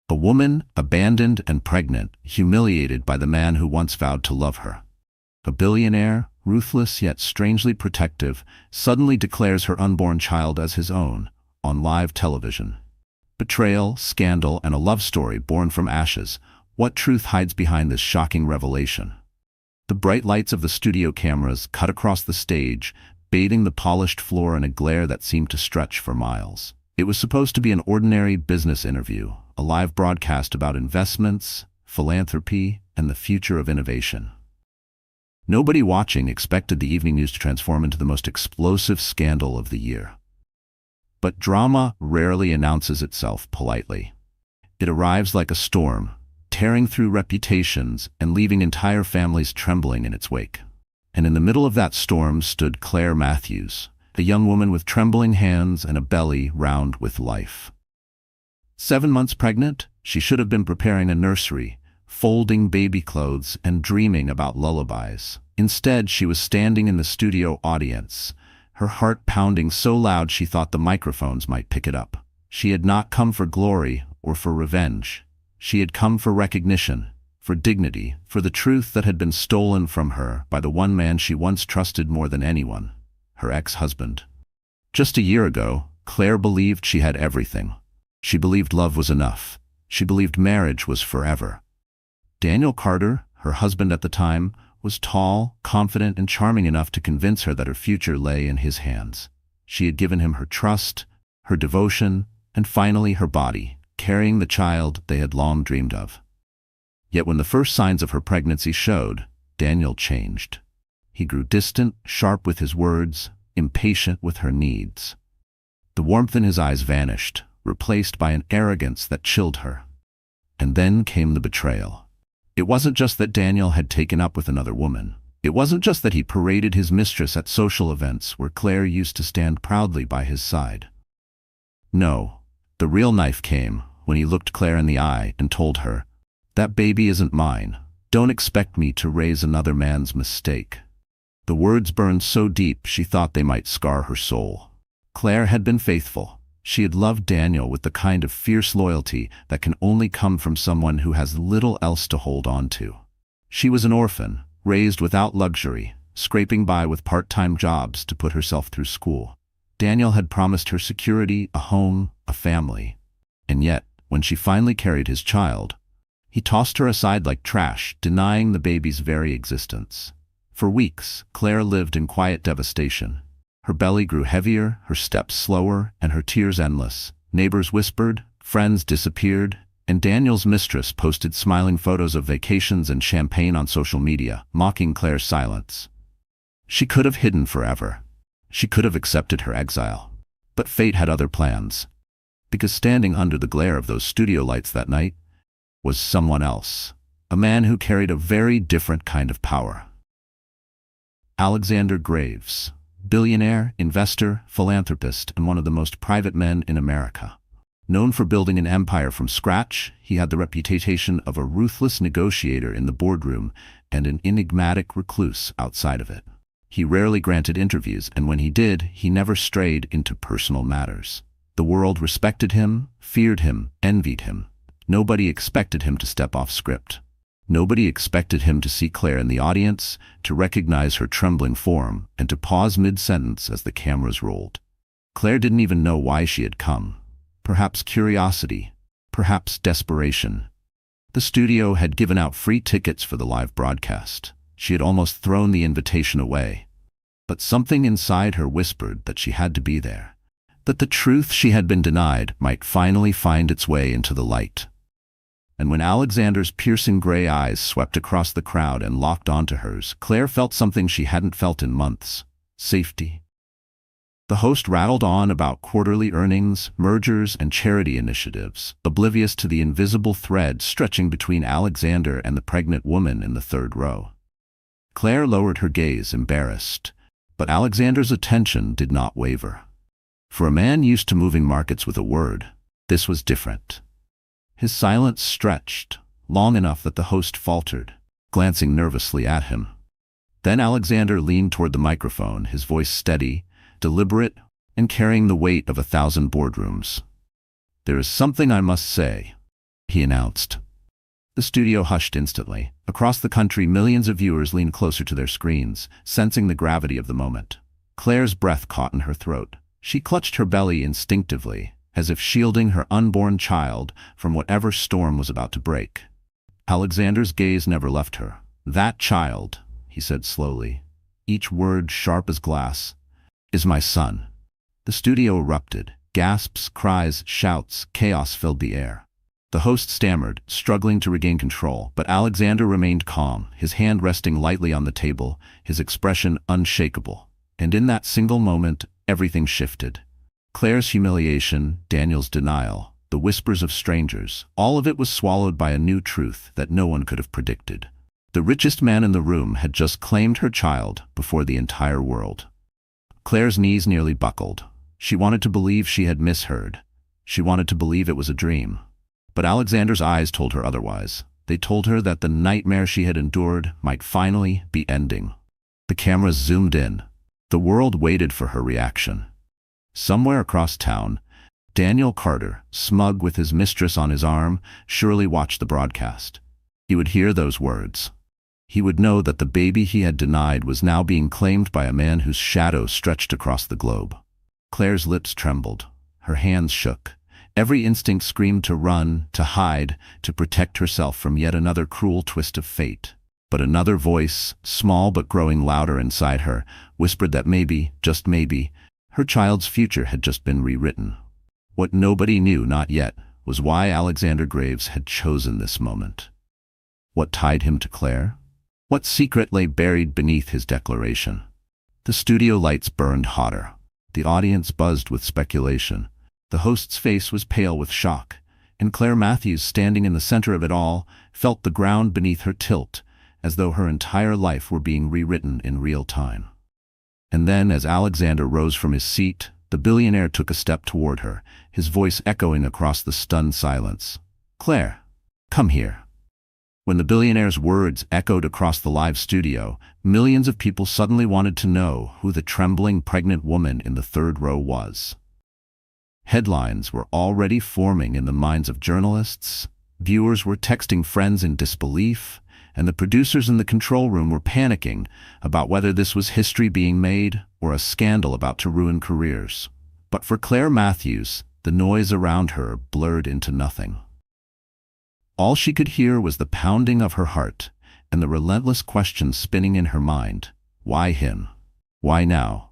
A woman, abandoned and pregnant, humiliated by the man who once vowed to love her. A billionaire, ruthless yet strangely protective, suddenly declares her unborn child as his own, on live television. Betrayal, scandal, and a love story born from ashes. What truth hides behind this shocking revelation? The bright lights of the studio cameras cut across the stage, bathing the polished floor in a glare that seemed to stretch for miles. It was supposed to be an ordinary business interview, a live broadcast about investments, philanthropy, and the future of innovation. Nobody watching expected the evening news to transform into the most explosive scandal of the year. But drama rarely announces itself politely. It arrives like a storm, tearing through reputations and leaving entire families trembling in its wake. And in the middle of that storm stood Claire Matthews, a young woman with trembling hands and a belly round with life. 7 months pregnant, she should have been preparing a nursery, folding baby clothes and dreaming about lullabies. Instead, she was standing in the studio audience, her heart pounding so loud she thought the microphones might pick it up. She had not come for glory or for revenge. She had come for recognition, for dignity, for the truth that had been stolen from her by the one man she once trusted more than anyone, her ex-husband. Just a year ago, Claire believed she had everything. She believed love was enough. She believed marriage was forever. Daniel Carter, her husband at the time, was tall, confident, and charming enough to convince her that her future lay in his hands. She had given him her trust, her devotion, and finally her body, carrying the child they had long dreamed of. Yet when the first signs of her pregnancy showed, Daniel changed. He grew distant, sharp with his words, impatient with her needs. The warmth in his eyes vanished, replaced by an arrogance that chilled her. And then came the betrayal. It wasn't just that Daniel had taken up with another woman. It wasn't just that he paraded his mistress at social events where Claire used to stand proudly by his side. No, the real knife came when he looked Claire in the eye and told her, "That baby isn't mine. Don't expect me to raise another man's mistake." The words burned so deep she thought they might scar her soul. Claire had been faithful. She had loved Daniel with the kind of fierce loyalty that can only come from someone who has little else to hold on to. She was an orphan, raised without luxury, scraping by with part-time jobs to put herself through school. Daniel had promised her security, a home, a family. And yet, when she finally carried his child, he tossed her aside like trash, denying the baby's very existence. For weeks, Claire lived in quiet devastation. Her belly grew heavier, her steps slower, and her tears endless. Neighbors whispered, friends disappeared, and Daniel's mistress posted smiling photos of vacations and champagne on social media, mocking Claire's silence. She could have hidden forever. She could have accepted her exile. But fate had other plans. Because standing under the glare of those studio lights that night was someone else, a man who carried a very different kind of power. Alexander Graves. Billionaire, investor, philanthropist, and one of the most private men in America. Known for building an empire from scratch, he had the reputation of a ruthless negotiator in the boardroom and an enigmatic recluse outside of it. He rarely granted interviews, and when he did, he never strayed into personal matters. The world respected him, feared him, envied him. Nobody expected him to step off script. Nobody expected him to see Claire in the audience, to recognize her trembling form, and to pause mid-sentence as the cameras rolled. Claire didn't even know why she had come. Perhaps curiosity, perhaps desperation. The studio had given out free tickets for the live broadcast. She had almost thrown the invitation away. But something inside her whispered that she had to be there, that the truth she had been denied might finally find its way into the light. And when Alexander's piercing gray eyes swept across the crowd and locked onto hers, Claire felt something she hadn't felt in months: safety. The host rattled on about quarterly earnings, mergers, and charity initiatives, oblivious to the invisible thread stretching between Alexander and the pregnant woman in the third row. Claire lowered her gaze, embarrassed, but Alexander's attention did not waver. For a man used to moving markets with a word, this was different. His silence stretched, long enough that the host faltered, glancing nervously at him. Then Alexander leaned toward the microphone, his voice steady, deliberate, and carrying the weight of 1,000 boardrooms. "There is something I must say. he announced. The studio hushed instantly. Across the country, millions of viewers leaned closer to their screens, sensing the gravity of the moment. Claire's breath caught in her throat. She clutched her belly instinctively, as if shielding her unborn child from whatever storm was about to break. Alexander's gaze never left her. "That child," he said slowly, each word sharp as glass, "is my son." The studio erupted. Gasps, cries, shouts, chaos filled the air. The host stammered, struggling to regain control, but Alexander remained calm, his hand resting lightly on the table, his expression unshakable. And in that single moment, everything shifted. Claire's humiliation, Daniel's denial, the whispers of strangers, all of it was swallowed by a new truth that no one could have predicted. The richest man in the room had just claimed her child before the entire world. Claire's knees nearly buckled. She wanted to believe she had misheard. She wanted to believe it was a dream. But Alexander's eyes told her otherwise. They told her that the nightmare she had endured might finally be ending. The cameras zoomed in. The world waited for her reaction. Somewhere across town, Daniel Carter, smug with his mistress on his arm, surely watched the broadcast. He would hear those words. He would know that the baby he had denied was now being claimed by a man whose shadow stretched across the globe. Claire's lips trembled. Her hands shook. Every instinct screamed to run, to hide, to protect herself from yet another cruel twist of fate. But another voice, small but growing louder inside her, whispered that maybe, just maybe, her child's future had just been rewritten. What nobody knew, not yet, was why Alexander Graves had chosen this moment. What tied him to Claire? What secret lay buried beneath his declaration? The studio lights burned hotter. The audience buzzed with speculation. The host's face was pale with shock, and Claire Matthews, standing in the center of it all, felt the ground beneath her tilt, as though her entire life were being rewritten in real time. And then, as Alexander rose from his seat, the billionaire took a step toward her, his voice echoing across the stunned silence. "Claire, come here." When the billionaire's words echoed across the live studio, millions of people suddenly wanted to know who the trembling pregnant woman in the third row was. Headlines were already forming in the minds of journalists, viewers were texting friends in disbelief, and the producers in the control room were panicking about whether this was history being made or a scandal about to ruin careers. But for Claire Matthews, the noise around her blurred into nothing. All she could hear was the pounding of her heart and the relentless questions spinning in her mind. Why him? Why now?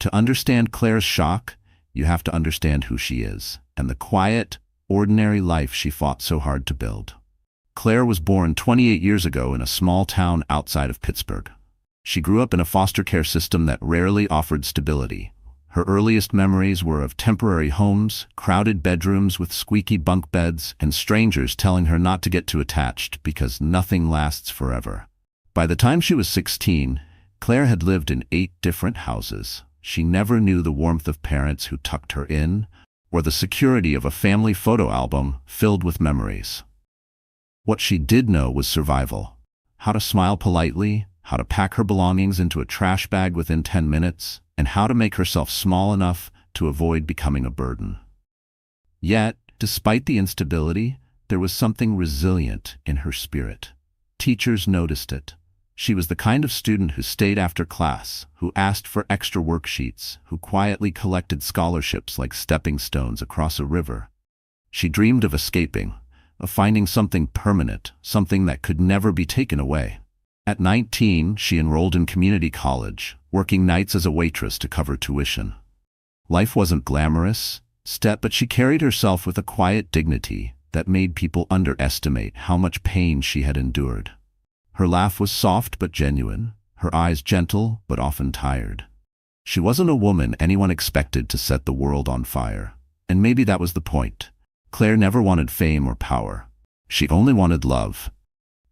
To understand Claire's shock, you have to understand who she is and the quiet, ordinary life she fought so hard to build. Claire was born 28 years ago in a small town outside of Pittsburgh. She grew up in a foster care system that rarely offered stability. Her earliest memories were of temporary homes, crowded bedrooms with squeaky bunk beds, and strangers telling her not to get too attached because nothing lasts forever. By the time she was 16, Claire had lived in 8 different houses. She never knew the warmth of parents who tucked her in, or the security of a family photo album filled with memories. What she did know was survival. How to smile politely, how to pack her belongings into a trash bag within 10 minutes, and how to make herself small enough to avoid becoming a burden. Yet, despite the instability, there was something resilient in her spirit. Teachers noticed it. She was the kind of student who stayed after class, who asked for extra worksheets, who quietly collected scholarships like stepping stones across a river. She dreamed of escaping, of finding something permanent, something that could never be taken away. At 19, she enrolled in community college, working nights as a waitress to cover tuition. Life wasn't glamorous, but she carried herself with a quiet dignity that made people underestimate how much pain she had endured. Her laugh was soft but genuine, her eyes gentle but often tired. She wasn't a woman anyone expected to set the world on fire, and maybe that was the point. Claire never wanted fame or power. She only wanted love.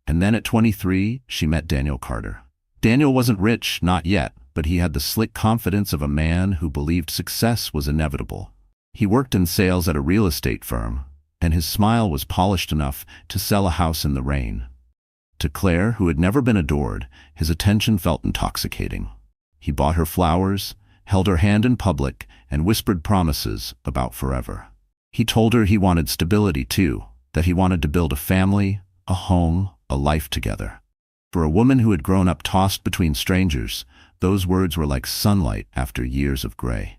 And then at 23, she met Daniel Carter. Daniel wasn't rich, not yet, but he had the slick confidence of a man who believed success was inevitable. He worked in sales at a real estate firm, and his smile was polished enough to sell a house in the rain. To Claire, who had never been adored, his attention felt intoxicating. He bought her flowers, held her hand in public, and whispered promises about forever. He told her he wanted stability too, that he wanted to build a family, a home, a life together. For a woman who had grown up tossed between strangers, those words were like sunlight after years of gray.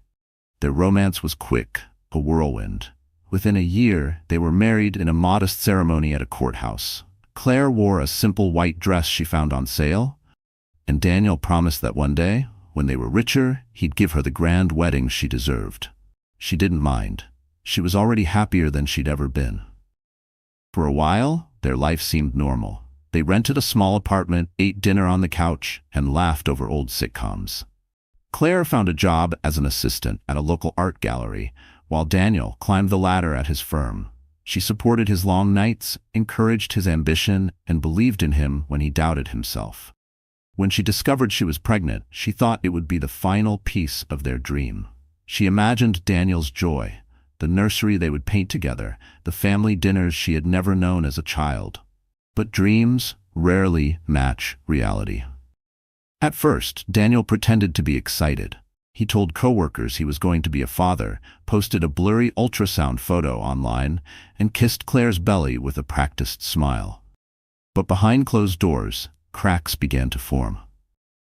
Their romance was quick, a whirlwind. Within a year, they were married in a modest ceremony at a courthouse. Claire wore a simple white dress she found on sale, and Daniel promised that one day, when they were richer, he'd give her the grand wedding she deserved. She didn't mind. She was already happier than she'd ever been. For a while, their life seemed normal. They rented a small apartment, ate dinner on the couch, and laughed over old sitcoms. Claire found a job as an assistant at a local art gallery, while Daniel climbed the ladder at his firm. She supported his long nights, encouraged his ambition, and believed in him when he doubted himself. When she discovered she was pregnant, she thought it would be the final piece of their dream. She imagined Daniel's joy, the nursery they would paint together, the family dinners she had never known as a child. But dreams rarely match reality. At first, Daniel pretended to be excited. He told coworkers he was going to be a father, posted a blurry ultrasound photo online, and kissed Claire's belly with a practiced smile. But behind closed doors, cracks began to form.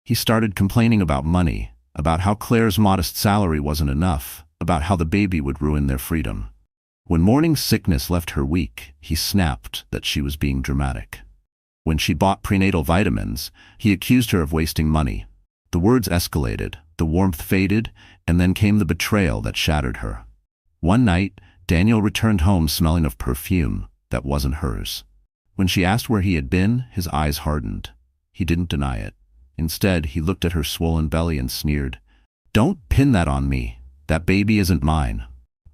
He started complaining about money, about how Claire's modest salary wasn't enough, about how the baby would ruin their freedom. When morning sickness left her weak, he snapped that she was being dramatic. When she bought prenatal vitamins, he accused her of wasting money. The words escalated, the warmth faded, and then came the betrayal that shattered her. One night, Daniel returned home smelling of perfume that wasn't hers. When she asked where he had been, his eyes hardened. He didn't deny it. Instead, he looked at her swollen belly and sneered, "Don't pin that on me. That baby isn't mine."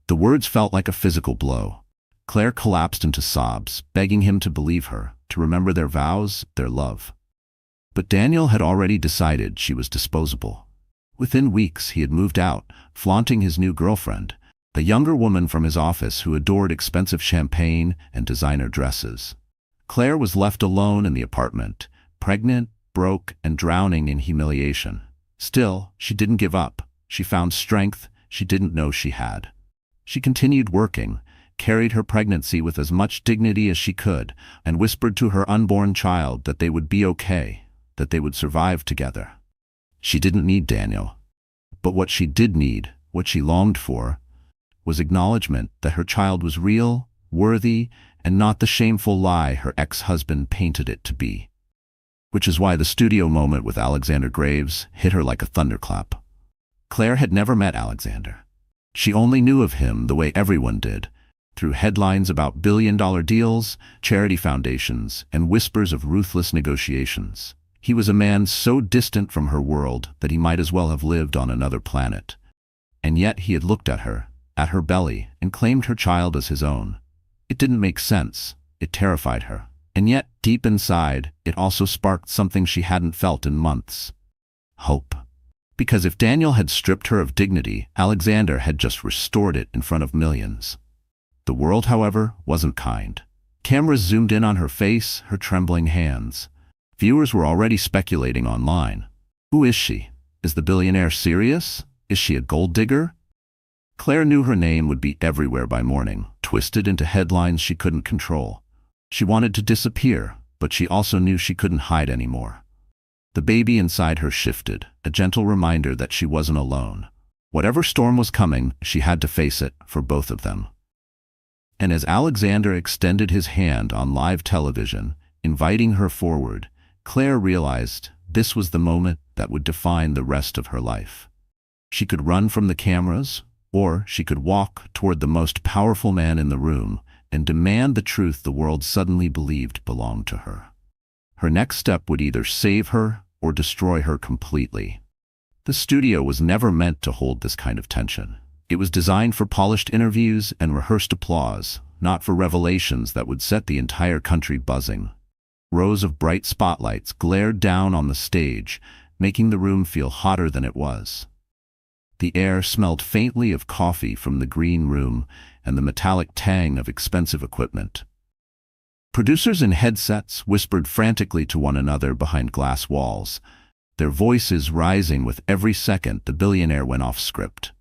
The words felt like a physical blow. Claire collapsed into sobs, begging him to believe her, to remember their vows, their love. But Daniel had already decided she was disposable. Within weeks, he had moved out, flaunting his new girlfriend, a younger woman from his office who adored expensive champagne and designer dresses. Claire was left alone in the apartment, pregnant, broke, and drowning in humiliation. Still, she didn't give up. She found strength she didn't know she had. She continued working, carried her pregnancy with as much dignity as she could, and whispered to her unborn child that they would be okay, that they would survive together. She didn't need Daniel. But what she did need, what she longed for, was acknowledgement that her child was real, worthy, and not the shameful lie her ex-husband painted it to be. Which is why the studio moment with Alexander Graves hit her like a thunderclap. Claire had never met Alexander. She only knew of him the way everyone did, through headlines about billion-dollar deals, charity foundations, and whispers of ruthless negotiations. He was a man so distant from her world that he might as well have lived on another planet. And yet he had looked at her belly, and claimed her child as his own. It didn't make sense. It terrified her. And yet, deep inside, it also sparked something she hadn't felt in months. Hope. Because if Daniel had stripped her of dignity, Alexander had just restored it in front of millions. The world, however, wasn't kind. Cameras zoomed in on her face, her trembling hands. Viewers were already speculating online. Who is she? Is the billionaire serious? Is she a gold digger? Claire knew her name would be everywhere by morning, twisted into headlines she couldn't control. She wanted to disappear, but she also knew she couldn't hide anymore. The baby inside her shifted, a gentle reminder that she wasn't alone. Whatever storm was coming, she had to face it, for both of them. And as Alexander extended his hand on live television, inviting her forward, Claire realized this was the moment that would define the rest of her life. She could run from the cameras, or she could walk toward the most powerful man in the room and demand the truth the world suddenly believed belonged to her. Her next step would either save her or destroy her completely. The studio was never meant to hold this kind of tension. It was designed for polished interviews and rehearsed applause, not for revelations that would set the entire country buzzing. Rows of bright spotlights glared down on the stage, making the room feel hotter than it was. The air smelled faintly of coffee from the green room and the metallic tang of expensive equipment. Producers in headsets whispered frantically to one another behind glass walls, their voices rising with every second the billionaire went off script.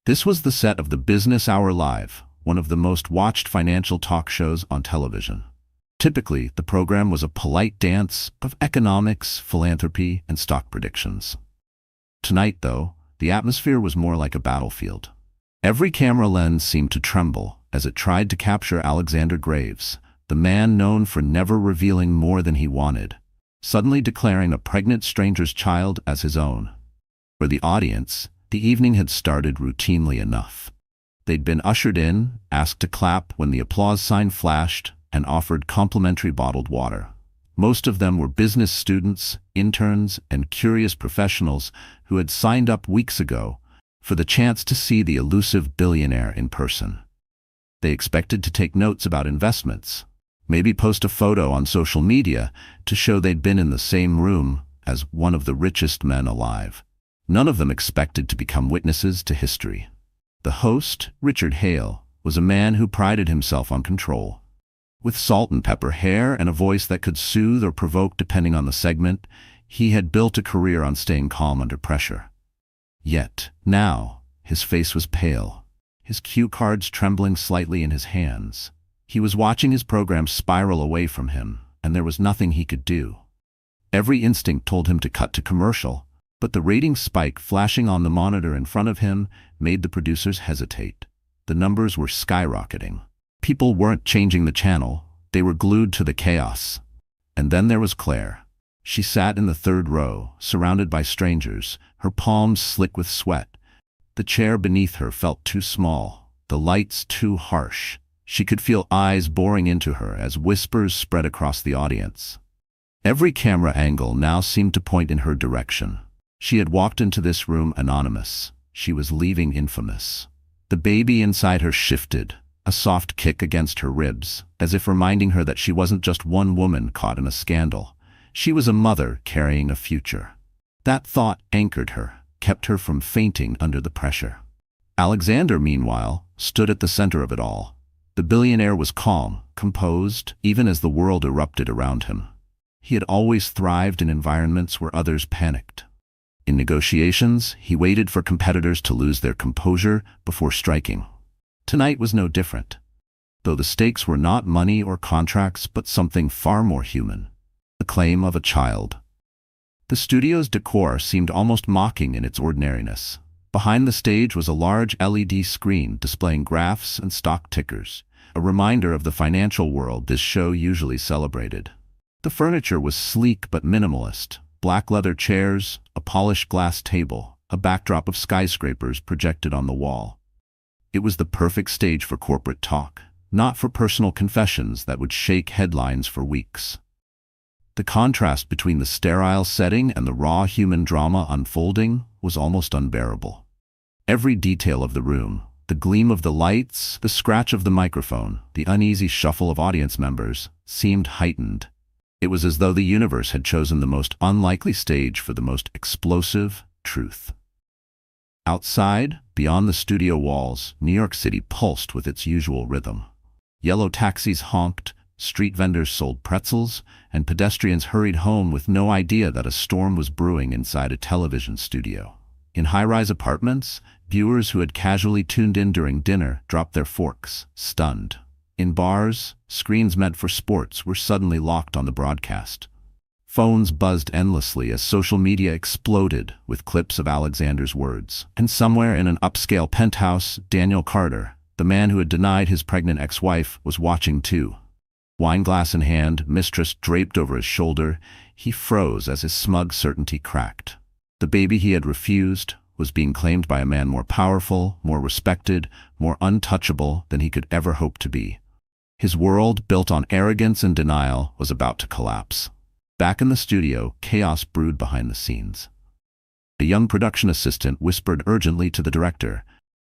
This was the set of the Business Hour Live, one of the most watched financial talk shows on television. Typically, the program was a polite dance of economics, philanthropy, and stock predictions. Tonight, though, the atmosphere was more like a battlefield. Every camera lens seemed to tremble as it tried to capture Alexander Graves, the man known for never revealing more than he wanted, suddenly declaring a pregnant stranger's child as his own. For the audience, the evening had started routinely enough. They'd been ushered in, asked to clap when the applause sign flashed, and offered complimentary bottled water. Most of them were business students, interns, and curious professionals who had signed up weeks ago for the chance to see the elusive billionaire in person. They expected to take notes about investments, maybe post a photo on social media to show they'd been in the same room as one of the richest men alive. None of them expected to become witnesses to history. The host, Richard Hale, was a man who prided himself on control. With salt and pepper hair and a voice that could soothe or provoke depending on the segment, he had built a career on staying calm under pressure. Yet, now, his face was pale, his cue cards trembling slightly in his hands. He was watching his program spiral away from him, and there was nothing he could do. Every instinct told him to cut to commercial, but the ratings spike flashing on the monitor in front of him made the producers hesitate. The numbers were skyrocketing. People weren't changing the channel, they were glued to the chaos. And then there was Claire. She sat in the third row, surrounded by strangers, her palms slick with sweat. The chair beneath her felt too small, the lights too harsh. She could feel eyes boring into her as whispers spread across the audience. Every camera angle now seemed to point in her direction. She had walked into this room anonymous. She was leaving infamous. The baby inside her shifted, a soft kick against her ribs, as if reminding her that she wasn't just one woman caught in a scandal. She was a mother carrying a future. That thought anchored her, kept her from fainting under the pressure. Alexander, meanwhile, stood at the center of it all. The billionaire was calm, composed, even as the world erupted around him. He had always thrived in environments where others panicked. In negotiations, he waited for competitors to lose their composure before striking. Tonight was no different, though the stakes were not money or contracts but something far more human, the claim of a child. The studio's decor seemed almost mocking in its ordinariness. Behind the stage was a large LED screen displaying graphs and stock tickers, a reminder of the financial world this show usually celebrated. The furniture was sleek but minimalist, black leather chairs, a polished glass table, a backdrop of skyscrapers projected on the wall. It was the perfect stage for corporate talk, not for personal confessions that would shake headlines for weeks. The contrast between the sterile setting and the raw human drama unfolding was almost unbearable. Every detail of the room, the gleam of the lights, the scratch of the microphone, the uneasy shuffle of audience members, seemed heightened. It was as though the universe had chosen the most unlikely stage for the most explosive truth. Outside, beyond the studio walls, New York City pulsed with its usual rhythm. Yellow taxis honked, street vendors sold pretzels, and pedestrians hurried home with no idea that a storm was brewing inside a television studio. In high-rise apartments, viewers who had casually tuned in during dinner dropped their forks, stunned. In bars, screens meant for sports were suddenly locked on the broadcast. Phones buzzed endlessly as social media exploded with clips of Alexander's words. And somewhere in an upscale penthouse, Daniel Carter, the man who had denied his pregnant ex-wife, was watching too. Wineglass in hand, mistress draped over his shoulder, he froze as his smug certainty cracked. The baby he had refused was being claimed by a man more powerful, more respected, more untouchable than he could ever hope to be. His world, built on arrogance and denial, was about to collapse. Back in the studio, chaos brewed behind the scenes. A young production assistant whispered urgently to the director,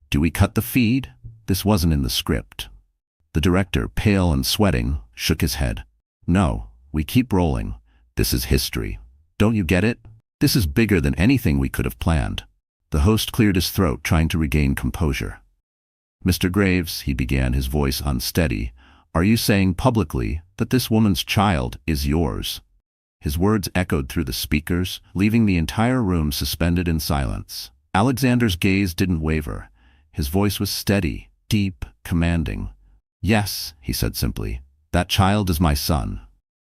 "Do we cut the feed? This wasn't in the script." The director, pale and sweating, shook his head. "No, we keep rolling. This is history. Don't you get it? This is bigger than anything we could have planned." The host cleared his throat, trying to regain composure. "Mr. Graves," he began, his voice unsteady, "are you saying publicly that this woman's child is yours?" His words echoed through the speakers, leaving the entire room suspended in silence. Alexander's gaze didn't waver. His voice was steady, deep, commanding. "Yes," he said simply. "That child is my son."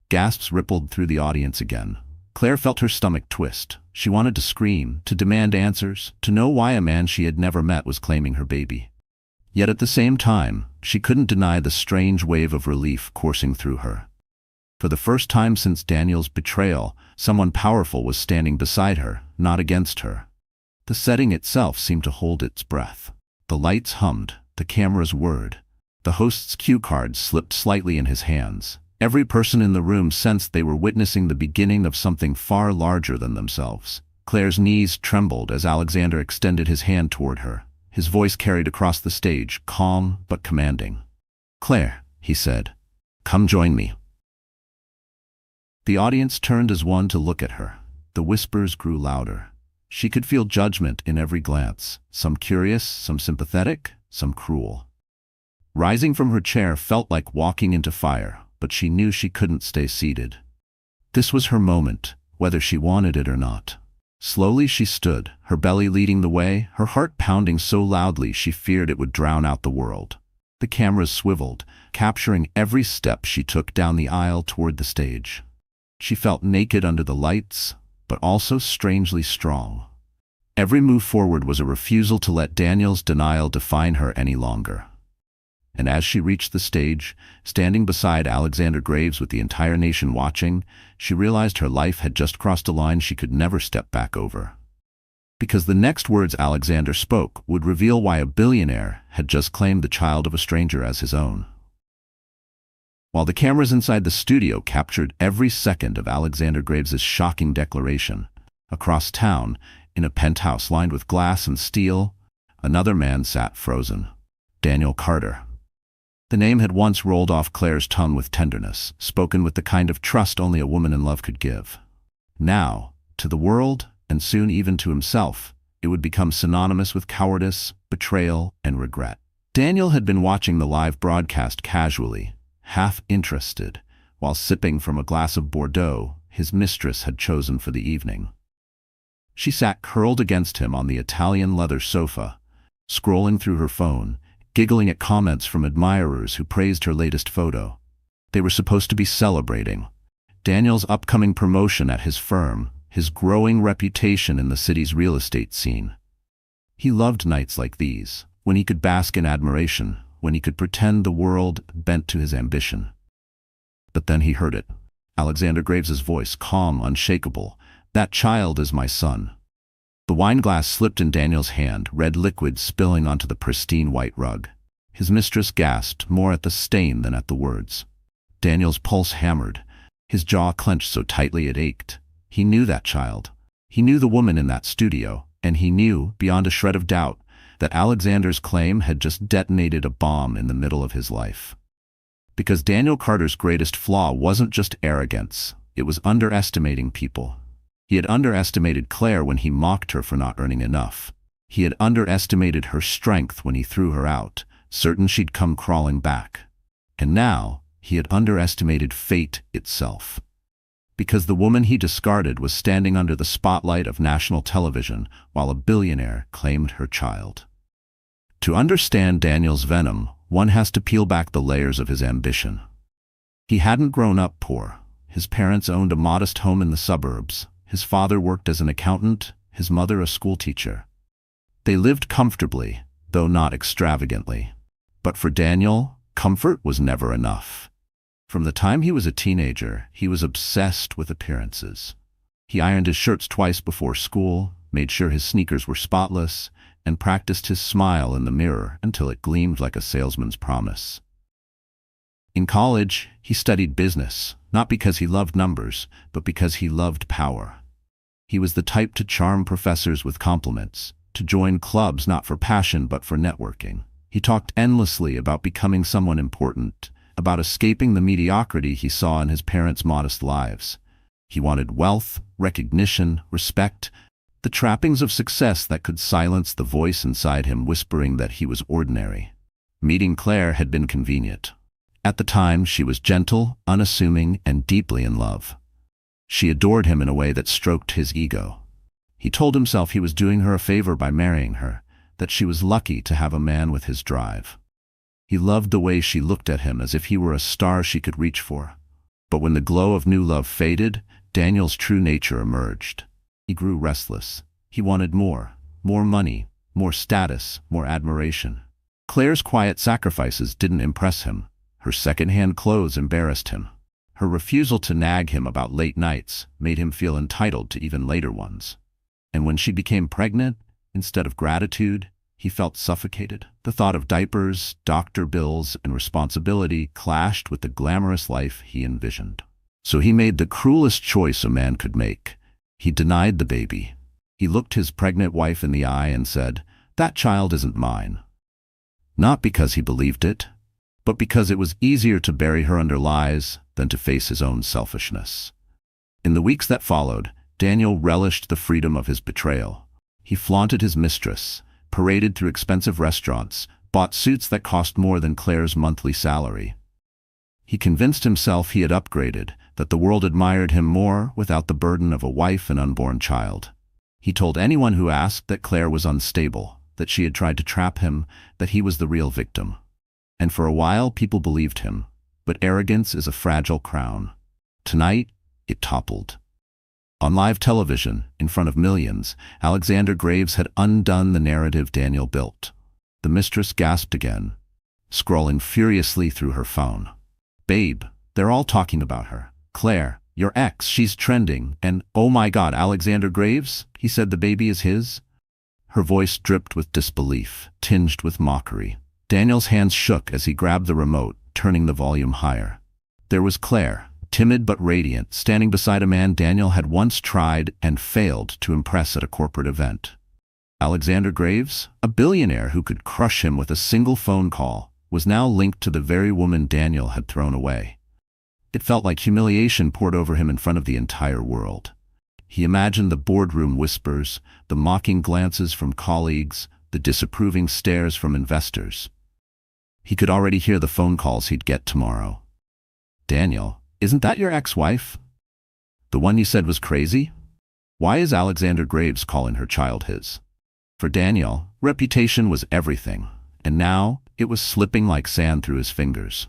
Gasps rippled through the audience again. Claire felt her stomach twist. She wanted to scream, to demand answers, to know why a man she had never met was claiming her baby. Yet at the same time, she couldn't deny the strange wave of relief coursing through her. For the first time since Daniel's betrayal, someone powerful was standing beside her, not against her. The setting itself seemed to hold its breath. The lights hummed, the cameras whirred. The host's cue cards slipped slightly in his hands. Every person in the room sensed they were witnessing the beginning of something far larger than themselves. Claire's knees trembled as Alexander extended his hand toward her. His voice carried across the stage, calm but commanding. "Claire," he said, "come join me." The audience turned as one to look at her. The whispers grew louder. She could feel judgment in every glance, some curious, some sympathetic, some cruel. Rising from her chair felt like walking into fire, but she knew she couldn't stay seated. This was her moment, whether she wanted it or not. Slowly she stood, her belly leading the way, her heart pounding so loudly she feared it would drown out the world. The cameras swiveled, capturing every step she took down the aisle toward the stage. She felt naked under the lights, but also strangely strong. Every move forward was a refusal to let Daniel's denial define her any longer. And as she reached the stage, standing beside Alexander Graves with the entire nation watching, she realized her life had just crossed a line she could never step back over. Because the next words Alexander spoke would reveal why a billionaire had just claimed the child of a stranger as his own. While the cameras inside the studio captured every second of Alexander Graves's shocking declaration, across town, in a penthouse lined with glass and steel, another man sat frozen. Daniel Carter. The name had once rolled off Claire's tongue with tenderness, spoken with the kind of trust only a woman in love could give. Now, to the world, and soon even to himself, it would become synonymous with cowardice, betrayal, and regret. Daniel had been watching the live broadcast casually, half interested, while sipping from a glass of Bordeaux his mistress had chosen for the evening. She sat curled against him on the Italian leather sofa, scrolling through her phone, giggling at comments from admirers who praised her latest photo. They were supposed to be celebrating Daniel's upcoming promotion at his firm, his growing reputation in the city's real estate scene. He loved nights like these, when he could bask in admiration, when he could pretend the world bent to his ambition. But then he heard it. Alexander Graves's voice, calm, unshakable. "That child is my son." The wine glass slipped in Daniel's hand, red liquid spilling onto the pristine white rug. His mistress gasped, more at the stain than at the words. Daniel's pulse hammered, his jaw clenched so tightly it ached. He knew that child. He knew the woman in that studio, and he knew, beyond a shred of doubt, that Alexander's claim had just detonated a bomb in the middle of his life. Because Daniel Carter's greatest flaw wasn't just arrogance, it was underestimating people. He had underestimated Claire when he mocked her for not earning enough. He had underestimated her strength when he threw her out, certain she'd come crawling back. And now, he had underestimated fate itself. Because the woman he discarded was standing under the spotlight of national television while a billionaire claimed her child. To understand Daniel's venom, one has to peel back the layers of his ambition. He hadn't grown up poor. His parents owned a modest home in the suburbs. His father worked as an accountant, his mother a schoolteacher. They lived comfortably, though not extravagantly. But for Daniel, comfort was never enough. From the time he was a teenager, he was obsessed with appearances. He ironed his shirts twice before school, made sure his sneakers were spotless, and practiced his smile in the mirror until it gleamed like a salesman's promise. In college, he studied business, not because he loved numbers, but because he loved power. He was the type to charm professors with compliments, to join clubs not for passion but for networking. He talked endlessly about becoming someone important, about escaping the mediocrity he saw in his parents' modest lives. He wanted wealth, recognition, respect, the trappings of success that could silence the voice inside him whispering that he was ordinary. Meeting Claire had been convenient. At the time, she was gentle, unassuming, and deeply in love. She adored him in a way that stroked his ego. He told himself he was doing her a favor by marrying her, that she was lucky to have a man with his drive. He loved the way she looked at him as if he were a star she could reach for. But when the glow of new love faded, Daniel's true nature emerged. He grew restless. He wanted more money, more status, more admiration. Claire's quiet sacrifices didn't impress him. Her second-hand clothes embarrassed him. Her refusal to nag him about late nights made him feel entitled to even later ones. And when she became pregnant, instead of gratitude, he felt suffocated. The thought of diapers, doctor bills, and responsibility clashed with the glamorous life he envisioned. So he made the cruelest choice a man could make. He denied the baby. He looked his pregnant wife in the eye and said, "That child isn't mine." Not because he believed it, but because it was easier to bury her under lies than to face his own selfishness. In the weeks that followed, Daniel relished the freedom of his betrayal. He flaunted his mistress, paraded through expensive restaurants, bought suits that cost more than Claire's monthly salary. He convinced himself he had upgraded, that the world admired him more without the burden of a wife and unborn child. He told anyone who asked that Claire was unstable, that she had tried to trap him, that he was the real victim. And for a while people believed him, but arrogance is a fragile crown. Tonight, it toppled. On live television, in front of millions, Alexander Graves had undone the narrative Daniel built. The mistress gasped again, scrolling furiously through her phone. "Babe, they're all talking about her. Claire, your ex, she's trending, and oh my God, Alexander Graves? He said the baby is his?" Her voice dripped with disbelief, tinged with mockery. Daniel's hands shook as he grabbed the remote, turning the volume higher. There was Claire, timid but radiant, standing beside a man Daniel had once tried and failed to impress at a corporate event. Alexander Graves, a billionaire who could crush him with a single phone call, was now linked to the very woman Daniel had thrown away. It felt like humiliation poured over him in front of the entire world. He imagined the boardroom whispers, the mocking glances from colleagues, the disapproving stares from investors. He could already hear the phone calls he'd get tomorrow. "Daniel, isn't that your ex-wife? The one you said was crazy? Why is Alexander Graves calling her child his?" For Daniel, reputation was everything, and now it was slipping like sand through his fingers.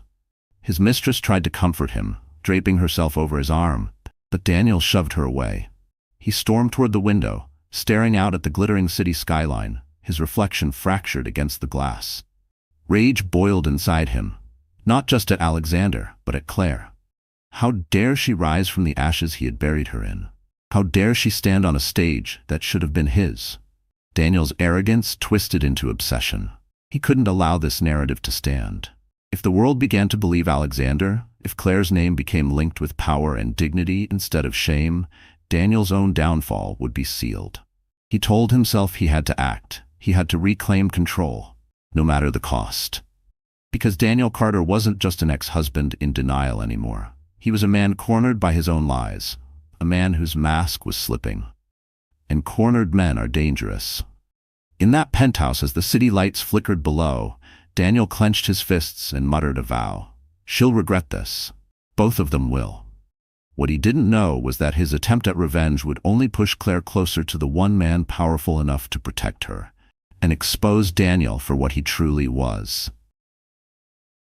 His mistress tried to comfort him, draping herself over his arm, but Daniel shoved her away. He stormed toward the window, staring out at the glittering city skyline, his reflection fractured against the glass. Rage boiled inside him, not just at Alexander, but at Claire. How dare she rise from the ashes he had buried her in? How dare she stand on a stage that should have been his? Daniel's arrogance twisted into obsession. He couldn't allow this narrative to stand. If the world began to believe Alexander, if Claire's name became linked with power and dignity instead of shame, Daniel's own downfall would be sealed. He told himself he had to act. He had to reclaim control, no matter the cost. Because Daniel Carter wasn't just an ex-husband in denial anymore. He was a man cornered by his own lies, a man whose mask was slipping. And cornered men are dangerous. In that penthouse, as the city lights flickered below, Daniel clenched his fists and muttered a vow. "She'll regret this. Both of them will." What he didn't know was that his attempt at revenge would only push Claire closer to the one man powerful enough to protect her, and expose Daniel for what he truly was.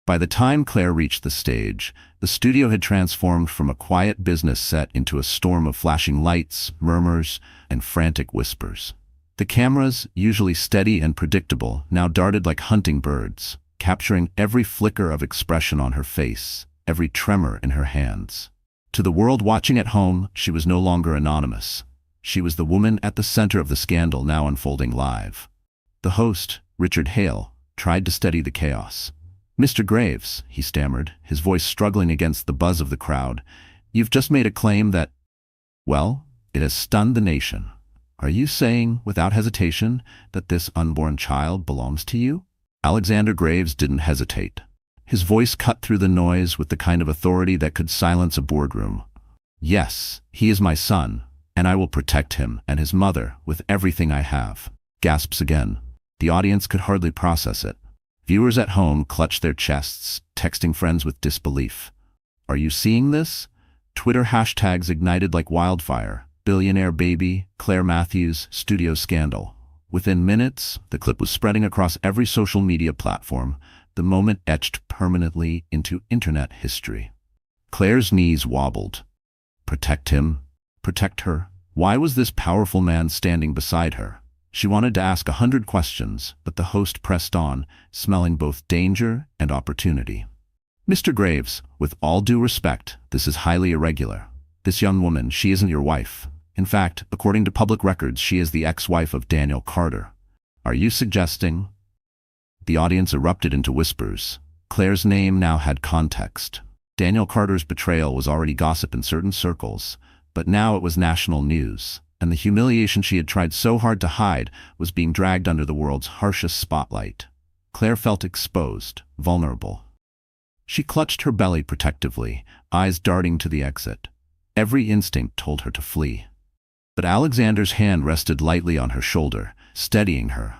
By the time Claire reached the stage, the studio had transformed from a quiet business set into a storm of flashing lights, murmurs, and frantic whispers. The cameras, usually steady and predictable, now darted like hunting birds, capturing every flicker of expression on her face, every tremor in her hands. To the world watching at home, she was no longer anonymous. She was the woman at the center of the scandal now unfolding live. The host, Richard Hale, tried to steady the chaos. "Mr. Graves," he stammered, his voice struggling against the buzz of the crowd, "you've just made a claim that, well, it has stunned the nation. Are you saying, without hesitation, that this unborn child belongs to you?" Alexander Graves didn't hesitate. His voice cut through the noise with the kind of authority that could silence a boardroom. "Yes, he is my son, and I will protect him and his mother with everything I have." Gasps again. The audience could hardly process it. Viewers at home clutched their chests, texting friends with disbelief. "Are you seeing this?" Twitter hashtags ignited like wildfire. Billionaire baby, Claire Matthews, studio scandal. Within minutes, the clip was spreading across every social media platform, the moment etched permanently into internet history. Claire's knees wobbled. Protect him? Protect her? Why was this powerful man standing beside her? She wanted to ask 100 questions, but the host pressed on, smelling both danger and opportunity. Mr. Graves, with all due respect, this is highly irregular. This young woman, she isn't your wife. In fact, according to public records, she is the ex-wife of Daniel Carter. Are you suggesting? The audience erupted into whispers. Claire's name now had context. Daniel Carter's betrayal was already gossip in certain circles, but now it was national news, and the humiliation she had tried so hard to hide was being dragged under the world's harshest spotlight. Claire felt exposed, vulnerable. She clutched her belly protectively, eyes darting to the exit. Every instinct told her to flee. But Alexander's hand rested lightly on her shoulder, steadying her.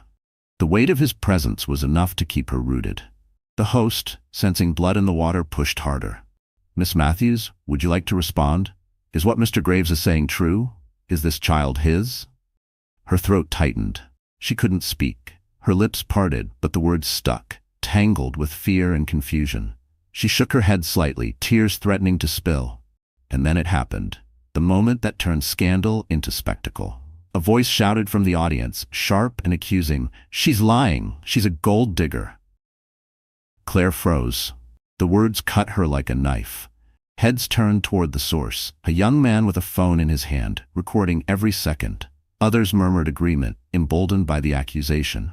The weight of his presence was enough to keep her rooted. The host, sensing blood in the water, pushed harder. Miss Matthews, would you like to respond? Is what Mr. Graves is saying true? Is this child his? Her throat tightened. She couldn't speak. Her lips parted, but the words stuck, tangled with fear and confusion. She shook her head slightly, tears threatening to spill. And then it happened. The moment that turned scandal into spectacle. A voice shouted from the audience, sharp and accusing, "She's lying! She's a gold digger!" Claire froze. The words cut her like a knife. Heads turned toward the source, a young man with a phone in his hand, recording every second. Others murmured agreement, emboldened by the accusation.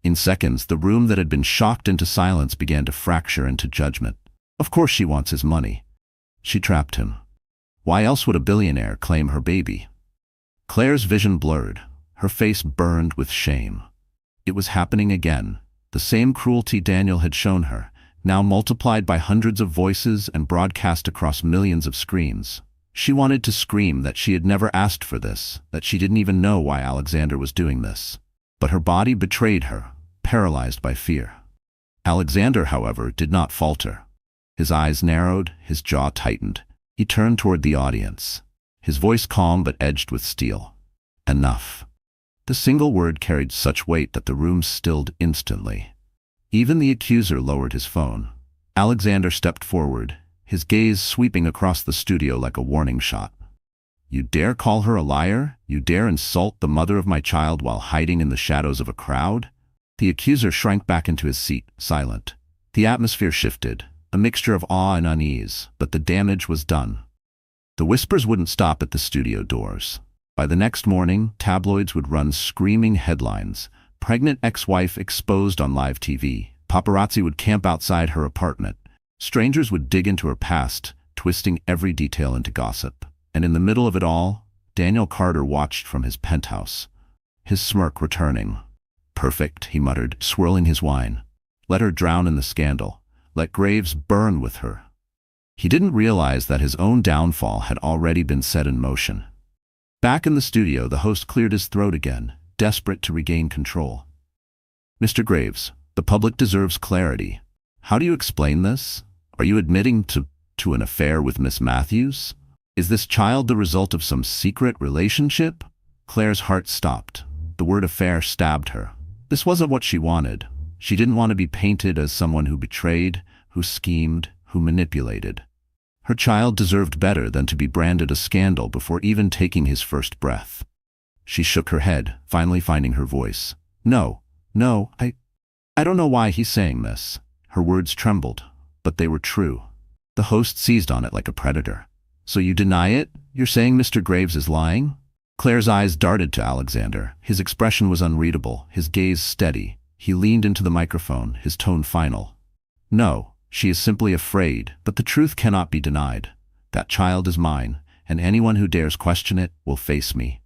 In seconds, the room that had been shocked into silence began to fracture into judgment. Of course she wants his money. She trapped him. Why else would a billionaire claim her baby? Claire's vision blurred. Her face burned with shame. It was happening again. The same cruelty Daniel had shown her, now multiplied by hundreds of voices and broadcast across millions of screens. She wanted to scream that she had never asked for this, that she didn't even know why Alexander was doing this. But her body betrayed her, paralyzed by fear. Alexander, however, did not falter. His eyes narrowed, his jaw tightened. He turned toward the audience, his voice calm but edged with steel. Enough. The single word carried such weight that the room stilled instantly. Even the accuser lowered his phone. Alexander stepped forward, his gaze sweeping across the studio like a warning shot. You dare call her a liar? You dare insult the mother of my child while hiding in the shadows of a crowd? The accuser shrank back into his seat, silent. The atmosphere shifted, a mixture of awe and unease, but the damage was done. The whispers wouldn't stop at the studio doors. By the next morning, tabloids would run screaming headlines. Pregnant ex-wife exposed on live TV. Paparazzi would camp outside her apartment. Strangers would dig into her past, twisting every detail into gossip. And in the middle of it all, Daniel Carter watched from his penthouse, his smirk returning. Perfect, he muttered, swirling his wine. Let her drown in the scandal. Let Graves burn with her. He didn't realize that his own downfall had already been set in motion. Back in the studio, the host cleared his throat again, desperate to regain control. Mr. Graves, the public deserves clarity. How do you explain this? Are you admitting to an affair with Miss Matthews? Is this child the result of some secret relationship? Claire's heart stopped. The word affair stabbed her. This wasn't what she wanted. She didn't want to be painted as someone who betrayed, who schemed, who manipulated. Her child deserved better than to be branded a scandal before even taking his first breath. She shook her head, finally finding her voice. No, I don't know why he's saying this. Her words trembled, but they were true. The host seized on it like a predator. So you deny it? You're saying Mr. Graves is lying? Claire's eyes darted to Alexander. His expression was unreadable, his gaze steady. He leaned into the microphone, his tone final. No, she is simply afraid, but the truth cannot be denied. That child is mine, and anyone who dares question it will face me.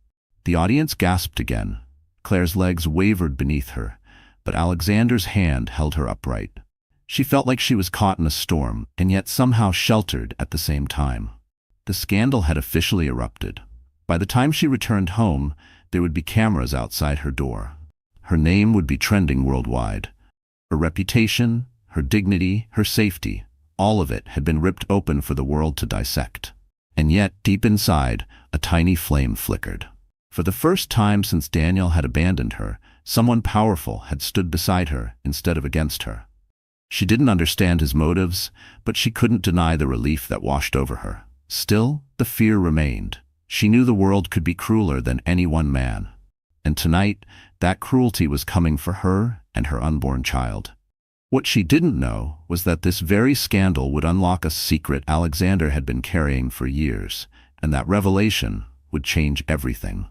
The audience gasped again. Claire's legs wavered beneath her, but Alexander's hand held her upright. She felt like she was caught in a storm, and yet somehow sheltered at the same time. The scandal had officially erupted. By the time she returned home, there would be cameras outside her door. Her name would be trending worldwide. Her reputation, her dignity, her safety, all of it had been ripped open for the world to dissect. And yet, deep inside, a tiny flame flickered. For the first time since Daniel had abandoned her, someone powerful had stood beside her instead of against her. She didn't understand his motives, but she couldn't deny the relief that washed over her. Still, the fear remained. She knew the world could be crueler than any one man. And tonight, that cruelty was coming for her and her unborn child. What she didn't know was that this very scandal would unlock a secret Alexander had been carrying for years, and that revelation would change everything.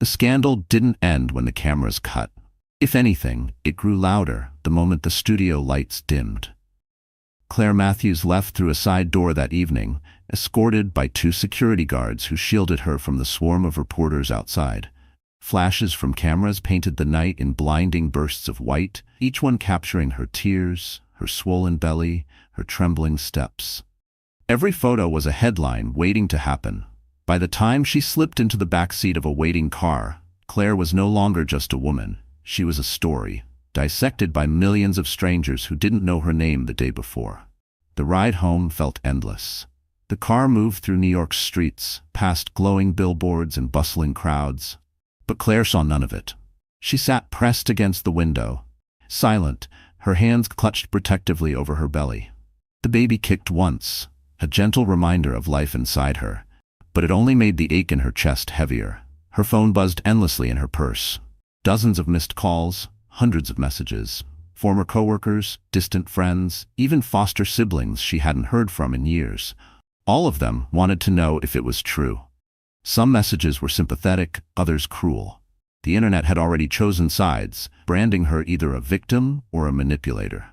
The scandal didn't end when the cameras cut. If anything, it grew louder the moment the studio lights dimmed. Claire Matthews left through a side door that evening, escorted by 2 security guards who shielded her from the swarm of reporters outside. Flashes from cameras painted the night in blinding bursts of white, each one capturing her tears, her swollen belly, her trembling steps. Every photo was a headline waiting to happen. By the time she slipped into the back seat of a waiting car, Claire was no longer just a woman. She was a story, dissected by millions of strangers who didn't know her name the day before. The ride home felt endless. The car moved through New York's streets, past glowing billboards and bustling crowds. But Claire saw none of it. She sat pressed against the window, silent, her hands clutched protectively over her belly. The baby kicked once, a gentle reminder of life inside her, but it only made the ache in her chest heavier. Her phone buzzed endlessly in her purse. Dozens of missed calls, hundreds of messages. Former coworkers, distant friends, even foster siblings she hadn't heard from in years. All of them wanted to know if it was true. Some messages were sympathetic, others cruel. The internet had already chosen sides, branding her either a victim or a manipulator.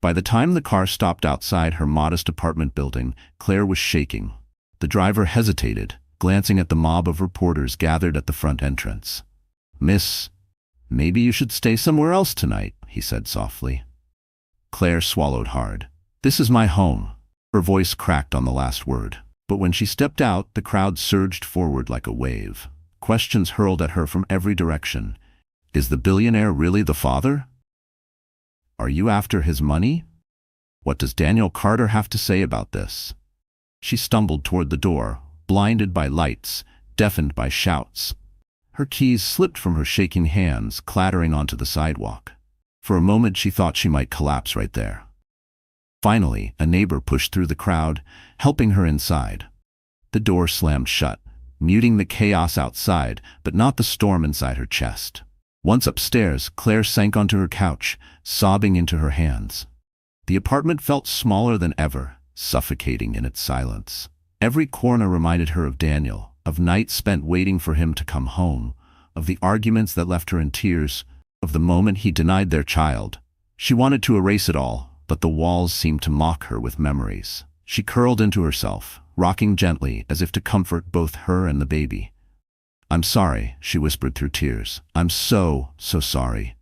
By the time the car stopped outside her modest apartment building, Claire was shaking. The driver hesitated, glancing at the mob of reporters gathered at the front entrance. "Miss, maybe you should stay somewhere else tonight," he said softly. Claire swallowed hard. "This is my home." Her voice cracked on the last word. But when she stepped out, the crowd surged forward like a wave. Questions hurled at her from every direction. Is the billionaire really the father? Are you after his money? What does Daniel Carter have to say about this? She stumbled toward the door, blinded by lights, deafened by shouts. Her keys slipped from her shaking hands, clattering onto the sidewalk. For a moment she thought she might collapse right there. Finally, a neighbor pushed through the crowd, helping her inside. The door slammed shut, muting the chaos outside, but not the storm inside her chest. Once upstairs, Claire sank onto her couch, sobbing into her hands. The apartment felt smaller than ever, suffocating in its silence. Every corner reminded her of Daniel, of nights spent waiting for him to come home, of the arguments that left her in tears, of the moment he denied their child. She wanted to erase it all, but the walls seemed to mock her with memories. She curled into herself, rocking gently as if to comfort both her and the baby. "I'm sorry," she whispered through tears. "I'm so sorry."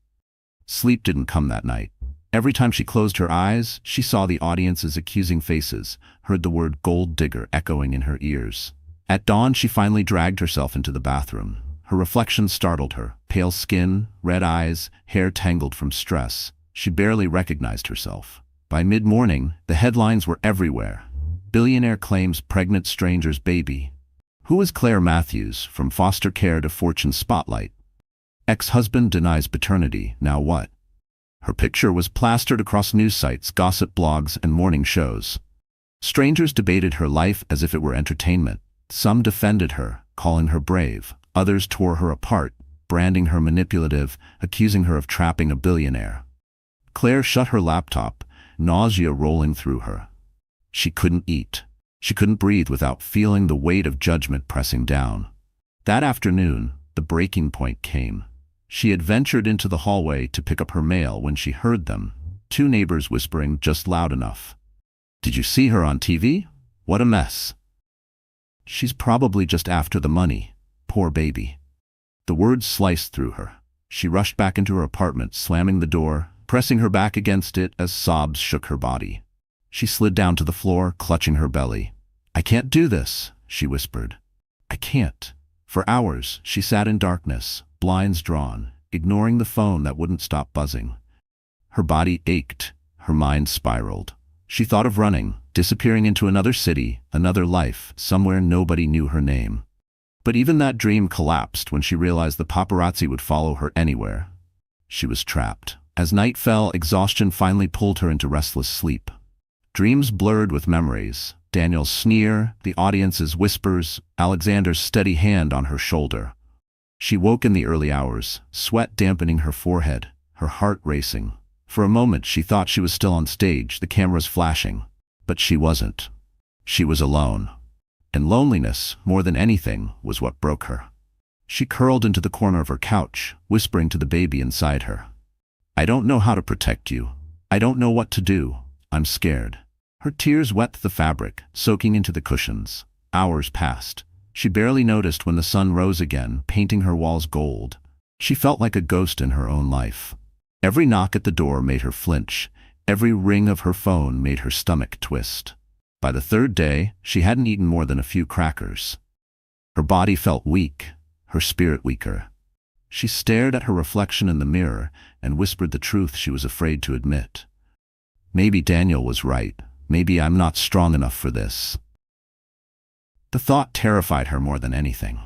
Sleep didn't come that night. Every time she closed her eyes, she saw the audience's accusing faces, heard the word gold digger echoing in her ears. At dawn, she finally dragged herself into the bathroom. Her reflection startled her. Pale skin, red eyes, hair tangled from stress. She barely recognized herself. By mid-morning, the headlines were everywhere. Billionaire claims pregnant stranger's baby. Who is Claire Matthews, from foster care to Fortune spotlight? Ex-husband denies paternity, now what? Her picture was plastered across news sites, gossip blogs, and morning shows. Strangers debated her life as if it were entertainment. Some defended her, calling her brave. Others tore her apart, branding her manipulative, accusing her of trapping a billionaire. Claire shut her laptop, nausea rolling through her. She couldn't eat. She couldn't breathe without feeling the weight of judgment pressing down. That afternoon, the breaking point came. She had ventured into the hallway to pick up her mail when she heard them, 2 neighbors whispering just loud enough. "Did you see her on TV? What a mess." "She's probably just after the money. Poor baby." The words sliced through her. She rushed back into her apartment, slamming the door, pressing her back against it as sobs shook her body. She slid down to the floor, clutching her belly. "I can't do this," she whispered. "I can't." For hours, she sat in darkness, blinds drawn, ignoring the phone that wouldn't stop buzzing. Her body ached, her mind spiraled. She thought of running, disappearing into another city, another life, somewhere nobody knew her name. But even that dream collapsed when she realized the paparazzi would follow her anywhere. She was trapped. As night fell, exhaustion finally pulled her into restless sleep. Dreams blurred with memories. Daniel's sneer, the audience's whispers, Alexander's steady hand on her shoulder. She woke in the early hours, sweat dampening her forehead, her heart racing. For a moment she thought she was still on stage, the cameras flashing. But she wasn't. She was alone. And loneliness, more than anything, was what broke her. She curled into the corner of her couch, whispering to the baby inside her. "I don't know how to protect you. I don't know what to do. I'm scared." Her tears wet the fabric, soaking into the cushions. Hours passed. She barely noticed when the sun rose again, painting her walls gold. She felt like a ghost in her own life. Every knock at the door made her flinch. Every ring of her phone made her stomach twist. By the third day, she hadn't eaten more than a few crackers. Her body felt weak, her spirit weaker. She stared at her reflection in the mirror and whispered the truth she was afraid to admit. Maybe Daniel was right. Maybe I'm not strong enough for this. The thought terrified her more than anything.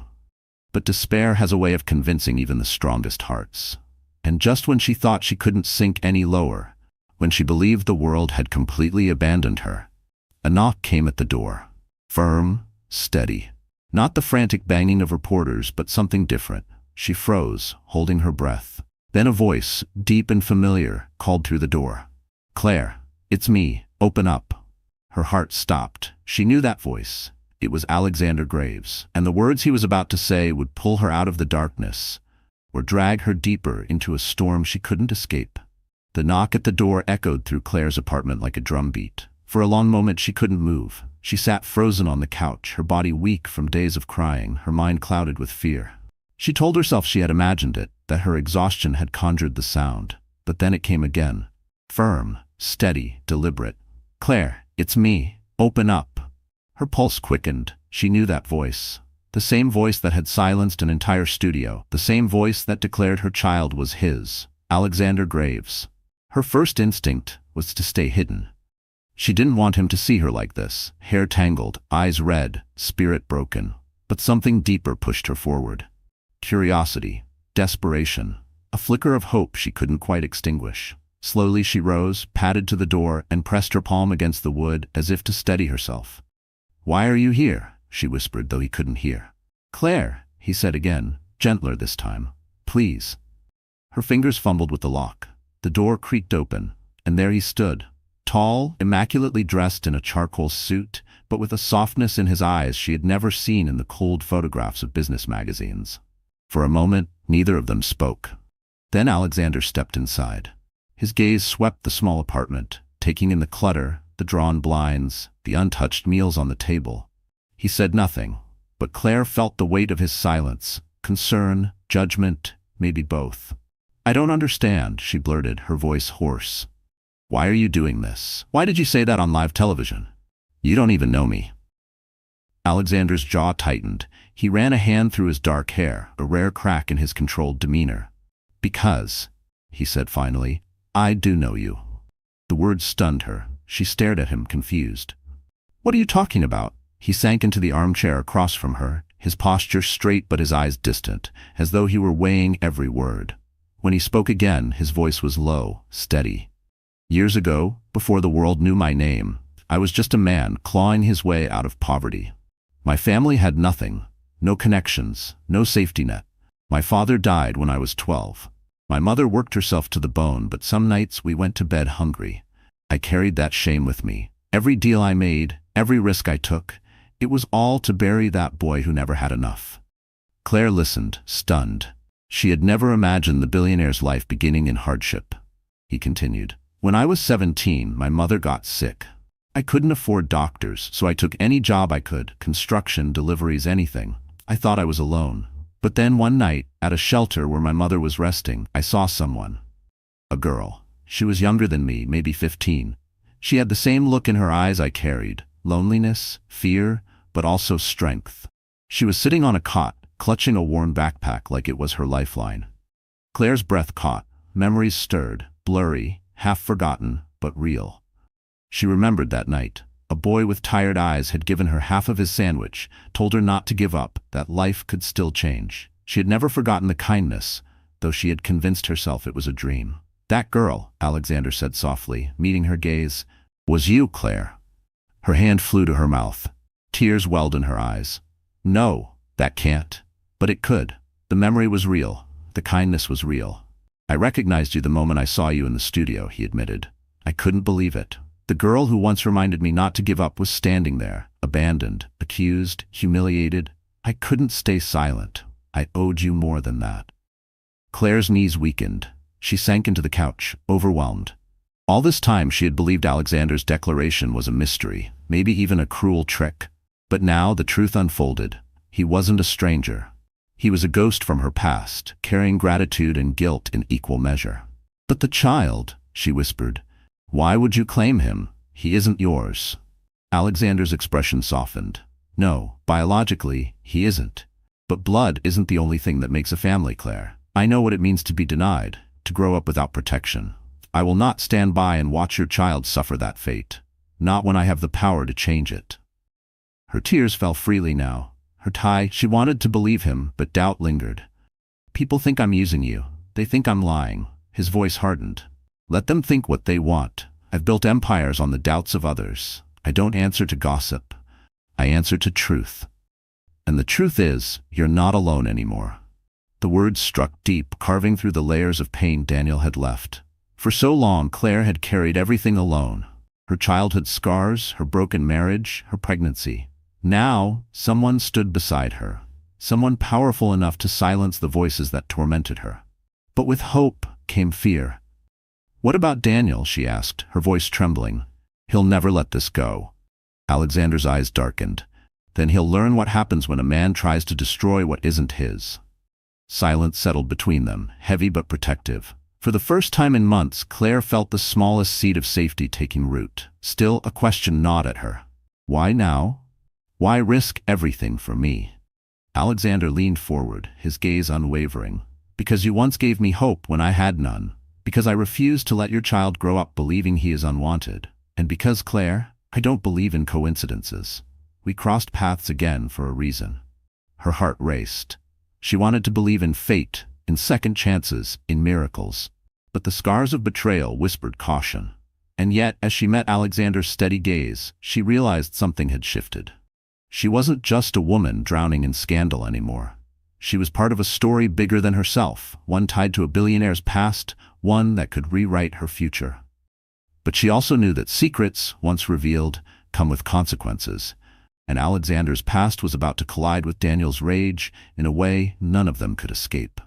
But despair has a way of convincing even the strongest hearts. And just when she thought she couldn't sink any lower, when she believed the world had completely abandoned her, a knock came at the door. Firm, steady. Not the frantic banging of reporters, but something different. She froze, holding her breath. Then a voice, deep and familiar, called through the door. "Claire, it's me. Open up." Her heart stopped. She knew that voice. It was Alexander Graves, and the words he was about to say would pull her out of the darkness, or drag her deeper into a storm she couldn't escape. The knock at the door echoed through Claire's apartment like a drumbeat. For a long moment she couldn't move. She sat frozen on the couch, her body weak from days of crying, her mind clouded with fear. She told herself she had imagined it, that her exhaustion had conjured the sound. But then it came again. Firm, steady, deliberate. "Claire, it's me. Open up." Her pulse quickened. She knew that voice. The same voice that had silenced an entire studio. The same voice that declared her child was his. Alexander Graves. Her first instinct was to stay hidden. She didn't want him to see her like this, hair tangled, eyes red, spirit broken. But something deeper pushed her forward. Curiosity, desperation, a flicker of hope she couldn't quite extinguish. Slowly she rose, padded to the door, and pressed her palm against the wood as if to steady herself. "Why are you here?" she whispered, though he couldn't hear. "Claire," he said again, gentler this time. "Please." Her fingers fumbled with the lock. The door creaked open, and there he stood. Tall, immaculately dressed in a charcoal suit, but with a softness in his eyes she had never seen in the cold photographs of business magazines. For a moment, neither of them spoke. Then Alexander stepped inside. His gaze swept the small apartment, taking in the clutter, the drawn blinds, the untouched meals on the table. He said nothing, but Claire felt the weight of his silence, concern, judgment, maybe both. "I don't understand," she blurted, her voice hoarse. "Why are you doing this? Why did you say that on live television? You don't even know me." Alexander's jaw tightened. He ran a hand through his dark hair, a rare crack in his controlled demeanor. "Because," he said finally, "I do know you." The words stunned her. She stared at him, confused. "What are you talking about?" He sank into the armchair across from her, his posture straight but his eyes distant, as though he were weighing every word. When he spoke again, his voice was low, steady. "Years ago, before the world knew my name, I was just a man clawing his way out of poverty. My family had nothing, no connections, no safety net. My father died when I was 12. My mother worked herself to the bone, but some nights we went to bed hungry. I carried that shame with me. Every deal I made, every risk I took, it was all to bury that boy who never had enough." Claire listened, stunned. She had never imagined the billionaire's life beginning in hardship. He continued, "When I was 17, my mother got sick. I couldn't afford doctors, so I took any job I could, construction, deliveries, anything. I thought I was alone. But then one night, at a shelter where my mother was resting, I saw someone. A girl. She was younger than me, maybe 15. She had the same look in her eyes I carried, loneliness, fear, but also strength. She was sitting on a cot, clutching a worn backpack like it was her lifeline. Claire's breath caught, memories stirred, blurry, half forgotten, but real. She remembered that night. A boy with tired eyes had given her half of his sandwich, told her not to give up, that life could still change. She had never forgotten the kindness, though she had convinced herself it was a dream. That girl, Alexander said softly, meeting her gaze. Was you, Claire? Her hand flew to her mouth. Tears welled in her eyes. No, that can't. But it could. The memory was real. The kindness was real. I recognized you the moment I saw you in the studio, he admitted. I couldn't believe it. The girl who once reminded me not to give up was standing there, abandoned, accused, humiliated. I couldn't stay silent. I owed you more than that. Claire's knees weakened. She sank into the couch, overwhelmed. All this time she had believed Alexander's declaration was a mystery, maybe even a cruel trick. But now the truth unfolded. He wasn't a stranger. He was a ghost from her past, carrying gratitude and guilt in equal measure. But the child, she whispered. Why would you claim him? He isn't yours. Alexander's expression softened. No, biologically, he isn't. But blood isn't the only thing that makes a family, Claire. I know what it means to be denied, to grow up without protection. I will not stand by and watch your child suffer that fate. Not when I have the power to change it. Her tears fell freely now. She wanted to believe him, but doubt lingered. People think I'm using you. They think I'm lying. His voice hardened. Let them think what they want. I've built empires on the doubts of others. I don't answer to gossip. I answer to truth. And the truth is, you're not alone anymore. The words struck deep, carving through the layers of pain Daniel had left. For so long, Claire had carried everything alone. Her childhood scars, her broken marriage, her pregnancy. Now, someone stood beside her. Someone powerful enough to silence the voices that tormented her. But with hope came fear. What about Daniel? She asked, her voice trembling. He'll never let this go. Alexander's eyes darkened. Then he'll learn what happens when a man tries to destroy what isn't his. Silence settled between them, heavy but protective. For the first time in months, Claire felt the smallest seed of safety taking root. Still, a question gnawed at her. Why now? Why risk everything for me? Alexander leaned forward, his gaze unwavering. Because you once gave me hope when I had none. Because I refused to let your child grow up believing he is unwanted. And because, Claire, I don't believe in coincidences. We crossed paths again for a reason. Her heart raced. She wanted to believe in fate, in second chances, in miracles. But the scars of betrayal whispered caution. And yet, as she met Alexander's steady gaze, she realized something had shifted. She wasn't just a woman drowning in scandal anymore. She was part of a story bigger than herself, one tied to a billionaire's past, one that could rewrite her future. But she also knew that secrets, once revealed, come with consequences. And Alexander's past was about to collide with Daniel's rage in a way none of them could escape.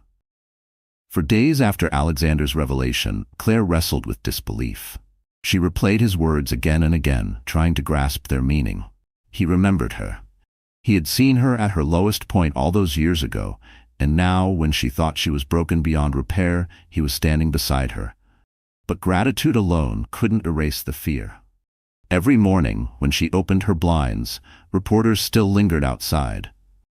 For days after Alexander's revelation, Claire wrestled with disbelief. She replayed his words again and again, trying to grasp their meaning. He remembered her. He had seen her at her lowest point all those years ago, and now, when she thought she was broken beyond repair, he was standing beside her. But gratitude alone couldn't erase the fear. Every morning, when she opened her blinds, reporters still lingered outside.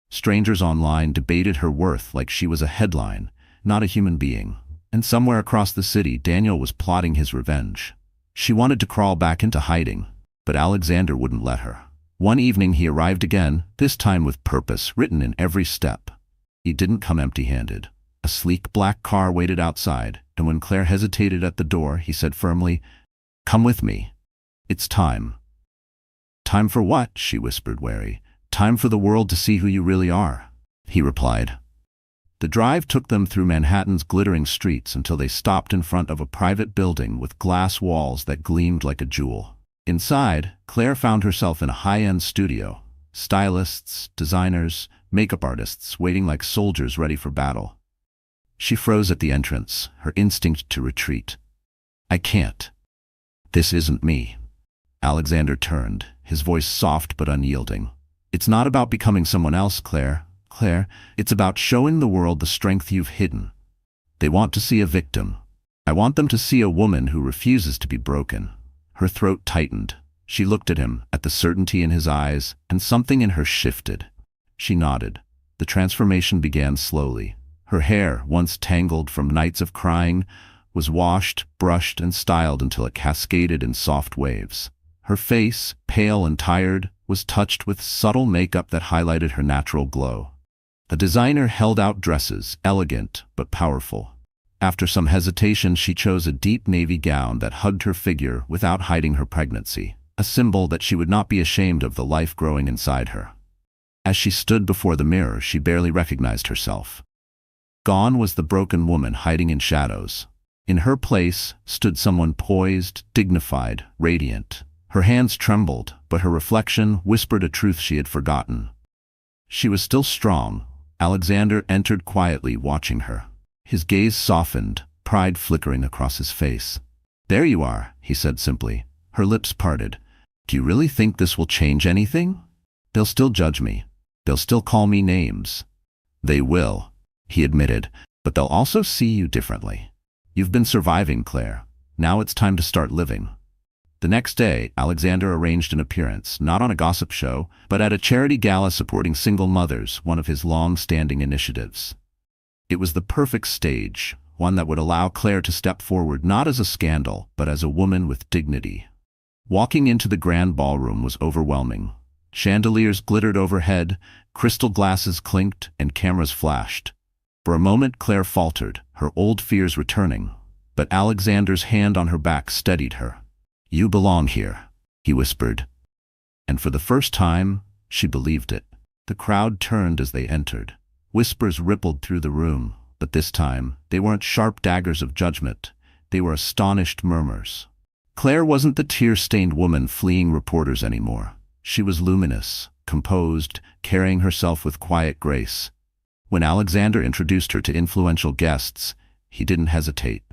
Strangers online debated her worth like she was a headline, not a human being. And somewhere across the city, Daniel was plotting his revenge. She wanted to crawl back into hiding, but Alexander wouldn't let her. One evening he arrived again, this time with purpose written in every step. He didn't come empty-handed. A sleek black car waited outside, and when Claire hesitated at the door, he said firmly, "Come with me. It's time." "Time for what?" she whispered, wary. "Time for the world to see who you really are," he replied. The drive took them through Manhattan's glittering streets until they stopped in front of a private building with glass walls that gleamed like a jewel. Inside, Claire found herself in a high-end studio. Stylists, designers, makeup artists waiting like soldiers ready for battle. She froze at the entrance, her instinct to retreat. "I can't. This isn't me." Alexander turned, his voice soft but unyielding. "It's not about becoming someone else, Claire. Claire, it's about showing the world the strength you've hidden. They want to see a victim. I want them to see a woman who refuses to be broken." Her throat tightened. She looked at him, at the certainty in his eyes, and something in her shifted. She nodded. The transformation began slowly. Her hair, once tangled from nights of crying, was washed, brushed, and styled until it cascaded in soft waves. Her face, pale and tired, was touched with subtle makeup that highlighted her natural glow. A designer held out dresses, elegant but powerful. After some hesitation, she chose a deep navy gown that hugged her figure without hiding her pregnancy, a symbol that she would not be ashamed of the life growing inside her. As she stood before the mirror, she barely recognized herself. Gone was the broken woman hiding in shadows. In her place stood someone poised, dignified, radiant. Her hands trembled, but her reflection whispered a truth she had forgotten. She was still strong. Alexander entered quietly, watching her. His gaze softened, pride flickering across his face. "There you are," he said simply. Her lips parted. "Do you really think this will change anything? They'll still judge me. They'll still call me names." "They will," he admitted, "but they'll also see you differently. You've been surviving, Claire. Now it's time to start living." The next day, Alexander arranged an appearance, not on a gossip show, but at a charity gala supporting single mothers, one of his long-standing initiatives. It was the perfect stage, one that would allow Claire to step forward not as a scandal, but as a woman with dignity. Walking into the grand ballroom was overwhelming. Chandeliers glittered overhead, crystal glasses clinked, and cameras flashed. For a moment, Claire faltered, her old fears returning, but Alexander's hand on her back steadied her. "You belong here," he whispered. And for the first time, she believed it. The crowd turned as they entered. Whispers rippled through the room, but this time, they weren't sharp daggers of judgment. They were astonished murmurs. Claire wasn't the tear-stained woman fleeing reporters anymore. She was luminous, composed, carrying herself with quiet grace. When Alexander introduced her to influential guests, he didn't hesitate.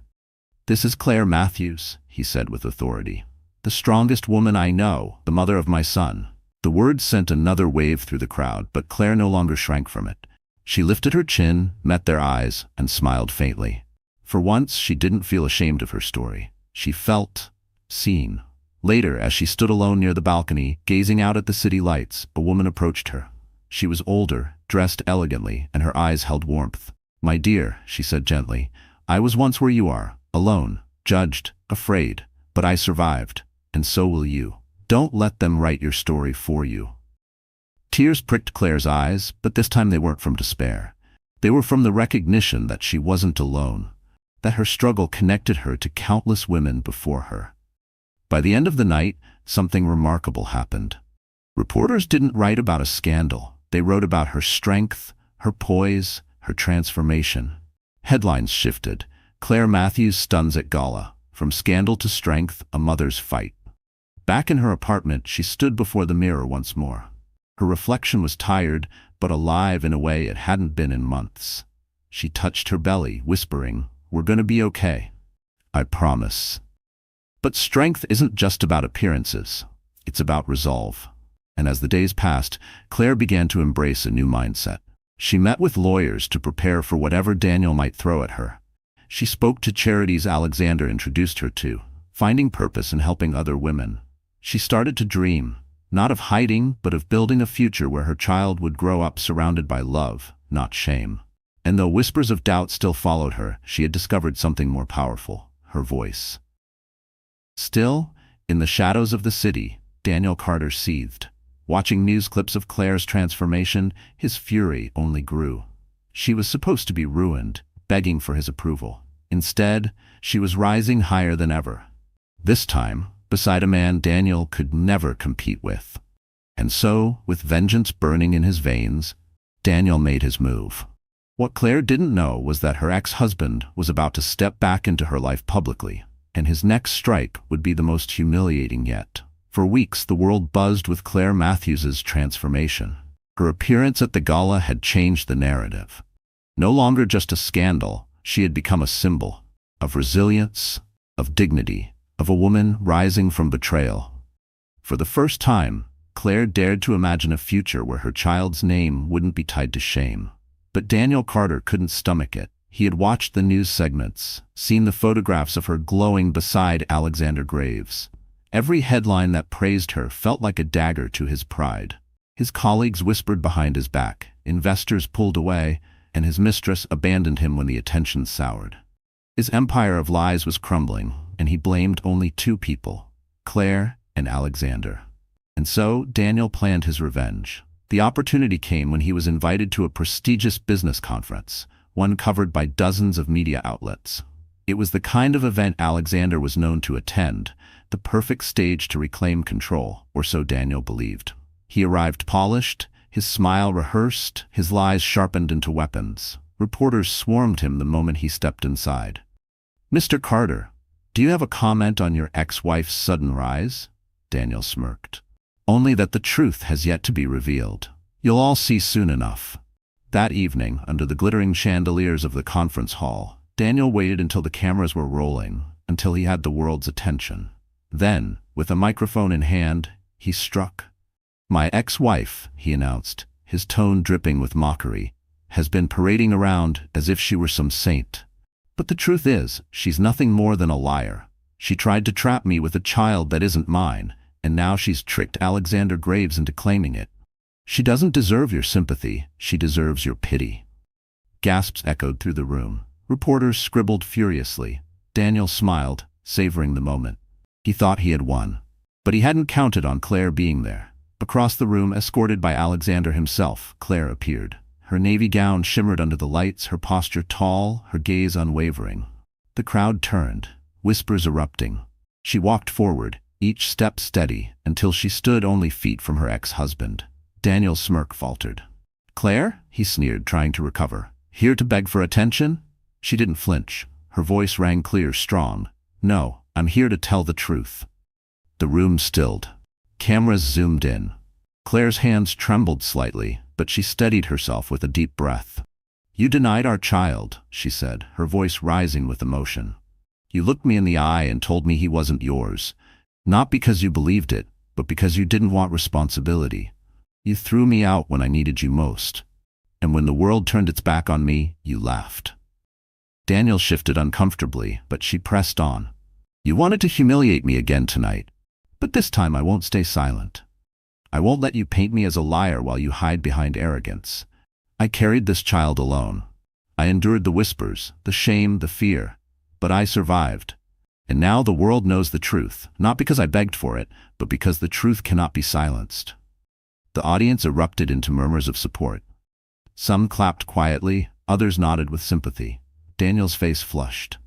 "This is Claire Matthews," he said with authority. "The strongest woman I know, the mother of my son." The words sent another wave through the crowd, but Claire no longer shrank from it. She lifted her chin, met their eyes, and smiled faintly. For once, she didn't feel ashamed of her story. She felt seen. Later, as she stood alone near the balcony, gazing out at the city lights, a woman approached her. She was older, dressed elegantly, and her eyes held warmth. "My dear," she said gently, "I was once where you are, alone, judged, afraid, but I survived, and so will you. Don't let them write your story for you." Tears pricked Claire's eyes, but this time they weren't from despair. They were from the recognition that she wasn't alone, that her struggle connected her to countless women before her. By the end of the night, something remarkable happened. Reporters didn't write about a scandal. They wrote about her strength, her poise, her transformation. Headlines shifted. Claire Matthews stuns at gala. From scandal to strength, a mother's fight. Back in her apartment, she stood before the mirror once more. Her reflection was tired, but alive in a way it hadn't been in months. She touched her belly, whispering, "We're gonna be okay. I promise." But strength isn't just about appearances. It's about resolve. And as the days passed, Claire began to embrace a new mindset. She met with lawyers to prepare for whatever Daniel might throw at her. She spoke to charities Alexander introduced her to, finding purpose in helping other women. She started to dream, not of hiding, but of building a future where her child would grow up surrounded by love, not shame. And though whispers of doubt still followed her, she had discovered something more powerful, her voice. Still, in the shadows of the city, Daniel Carter seethed. Watching news clips of Claire's transformation, his fury only grew. She was supposed to be ruined, begging for his approval. Instead, she was rising higher than ever. This time, beside a man Daniel could never compete with. And so, with vengeance burning in his veins, Daniel made his move. What Claire didn't know was that her ex-husband was about to step back into her life publicly, and his next strike would be the most humiliating yet. For weeks, the world buzzed with Claire Matthews's transformation. Her appearance at the gala had changed the narrative. No longer just a scandal, she had become a symbol of resilience, of dignity, of a woman rising from betrayal. For the first time, Claire dared to imagine a future where her child's name wouldn't be tied to shame. But Daniel Carter couldn't stomach it. He had watched the news segments, seen the photographs of her glowing beside Alexander Graves. Every headline that praised her felt like a dagger to his pride. His colleagues whispered behind his back, investors pulled away, and his mistress abandoned him when the attention soured. His empire of lies was crumbling, and he blamed only two people, Claire and Alexander. And so Daniel planned his revenge. The opportunity came when he was invited to a prestigious business conference, one covered by dozens of media outlets. It was the kind of event Alexander was known to attend, the perfect stage to reclaim control, or so Daniel believed. He arrived polished, his smile rehearsed, his lies sharpened into weapons. Reporters swarmed him the moment he stepped inside. "Mr. Carter, do you have a comment on your ex-wife's sudden rise?" Daniel smirked. "Only that the truth has yet to be revealed. You'll all see soon enough." That evening, under the glittering chandeliers of the conference hall, Daniel waited until the cameras were rolling, until he had the world's attention. Then, with a microphone in hand, he struck. "My ex-wife," he announced, his tone dripping with mockery, "has been parading around as if she were some saint. But the truth is, she's nothing more than a liar. She tried to trap me with a child that isn't mine, and now she's tricked Alexander Graves into claiming it. She doesn't deserve your sympathy, she deserves your pity." Gasps echoed through the room. Reporters scribbled furiously. Daniel smiled, savoring the moment. He thought he had won. But he hadn't counted on Claire being there. Across the room, escorted by Alexander himself, Claire appeared. Her navy gown shimmered under the lights, her posture tall, her gaze unwavering. The crowd turned, whispers erupting. She walked forward, each step steady, until she stood only feet from her ex-husband. Daniel's smirk faltered. "Claire?" he sneered, trying to recover. "Here to beg for attention?" She didn't flinch. Her voice rang clear, strong. "No, I'm here to tell the truth." The room stilled. Cameras zoomed in. Claire's hands trembled slightly, but she steadied herself with a deep breath. "You denied our child," she said, her voice rising with emotion. "You looked me in the eye and told me he wasn't yours. Not because you believed it, but because you didn't want responsibility. You threw me out when I needed you most. And when the world turned its back on me, you laughed." Daniel shifted uncomfortably, but she pressed on. "You wanted to humiliate me again tonight. But this time I won't stay silent. I won't let you paint me as a liar while you hide behind arrogance. I carried this child alone. I endured the whispers, the shame, the fear. But I survived. And now the world knows the truth, not because I begged for it, but because the truth cannot be silenced." The audience erupted into murmurs of support. Some clapped quietly, others nodded with sympathy. Daniel's face flushed.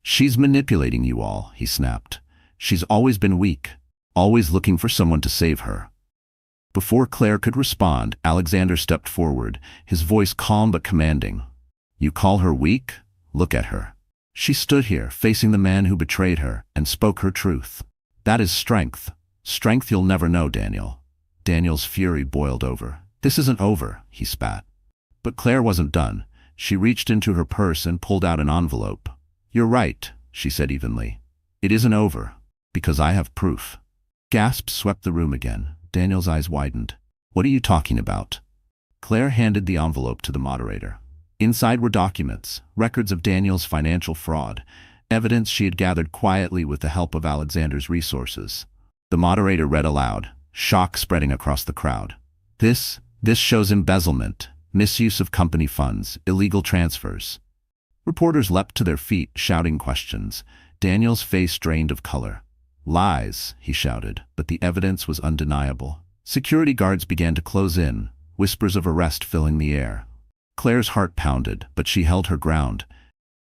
"She's manipulating you all," he snapped. "She's always been weak, always looking for someone to save her." Before Claire could respond, Alexander stepped forward, his voice calm but commanding. "You call her weak? Look at her. She stood here, facing the man who betrayed her, and spoke her truth. That is strength. Strength you'll never know, Daniel." Daniel's fury boiled over. "This isn't over," he spat. But Claire wasn't done. She reached into her purse and pulled out an envelope. "You're right," she said evenly. "It isn't over, because I have proof." Gasps swept the room again. Daniel's eyes widened. "What are you talking about?" Claire handed the envelope to the moderator. Inside were documents, records of Daniel's financial fraud, evidence she had gathered quietly with the help of Alexander's resources. The moderator read aloud, shock spreading across the crowd. This shows embezzlement, misuse of company funds, illegal transfers." Reporters leapt to their feet, shouting questions. Daniel's face drained of color. "Lies," he shouted, but the evidence was undeniable. Security guards began to close in, whispers of arrest filling the air. Claire's heart pounded, but she held her ground.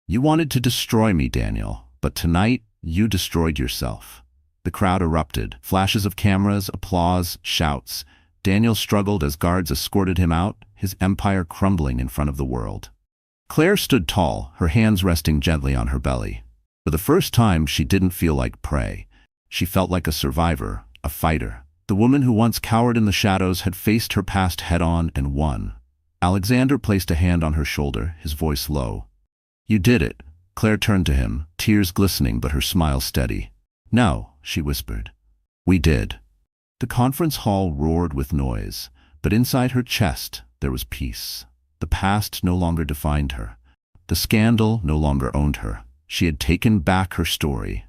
"You wanted to destroy me, Daniel, but tonight you destroyed yourself." The crowd erupted, flashes of cameras, applause, shouts. Daniel struggled as guards escorted him out, his empire crumbling in front of the world. Claire stood tall, her hands resting gently on her belly. For the first time, she didn't feel like prey. She felt like a survivor, a fighter. The woman who once cowered in the shadows had faced her past head-on and won. Alexander placed a hand on her shoulder, his voice low. "You did it." Claire turned to him, tears glistening but her smile steady. "No," she whispered. "We did." The conference hall roared with noise, but inside her chest there was peace. The past no longer defined her. The scandal no longer owned her. She had taken back her story.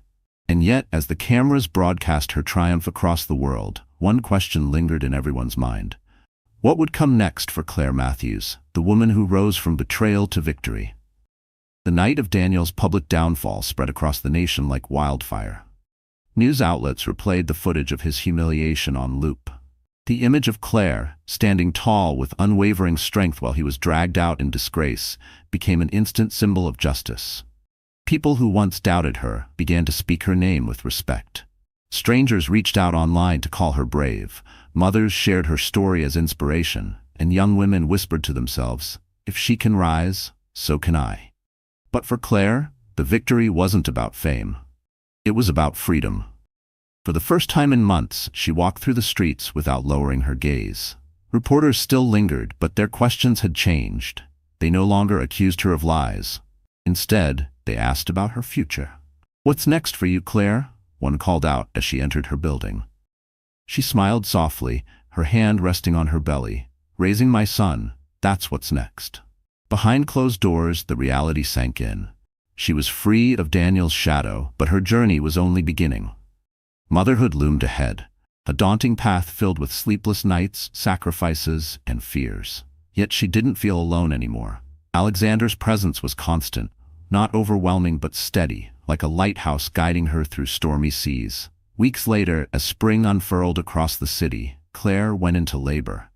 And yet, as the cameras broadcast her triumph across the world, one question lingered in everyone's mind. What would come next for Claire Matthews, the woman who rose from betrayal to victory? The night of Daniel's public downfall spread across the nation like wildfire. News outlets replayed the footage of his humiliation on loop. The image of Claire, standing tall with unwavering strength while he was dragged out in disgrace, became an instant symbol of justice. People who once doubted her began to speak her name with respect. Strangers reached out online to call her brave, mothers shared her story as inspiration, and young women whispered to themselves, "If she can rise, so can I." But for Claire, the victory wasn't about fame. It was about freedom. For the first time in months, she walked through the streets without lowering her gaze. Reporters still lingered, but their questions had changed. They no longer accused her of lies. Instead, they asked about her future. "What's next for you, Claire?" one called out as she entered her building. She smiled softly, her hand resting on her belly. "Raising my son, that's what's next." Behind closed doors, the reality sank in. She was free of Daniel's shadow, but her journey was only beginning. Motherhood loomed ahead, a daunting path filled with sleepless nights, sacrifices, and fears. Yet she didn't feel alone anymore. Alexander's presence was constant, not overwhelming but steady, like a lighthouse guiding her through stormy seas. Weeks later, as spring unfurled across the city, Claire went into labor.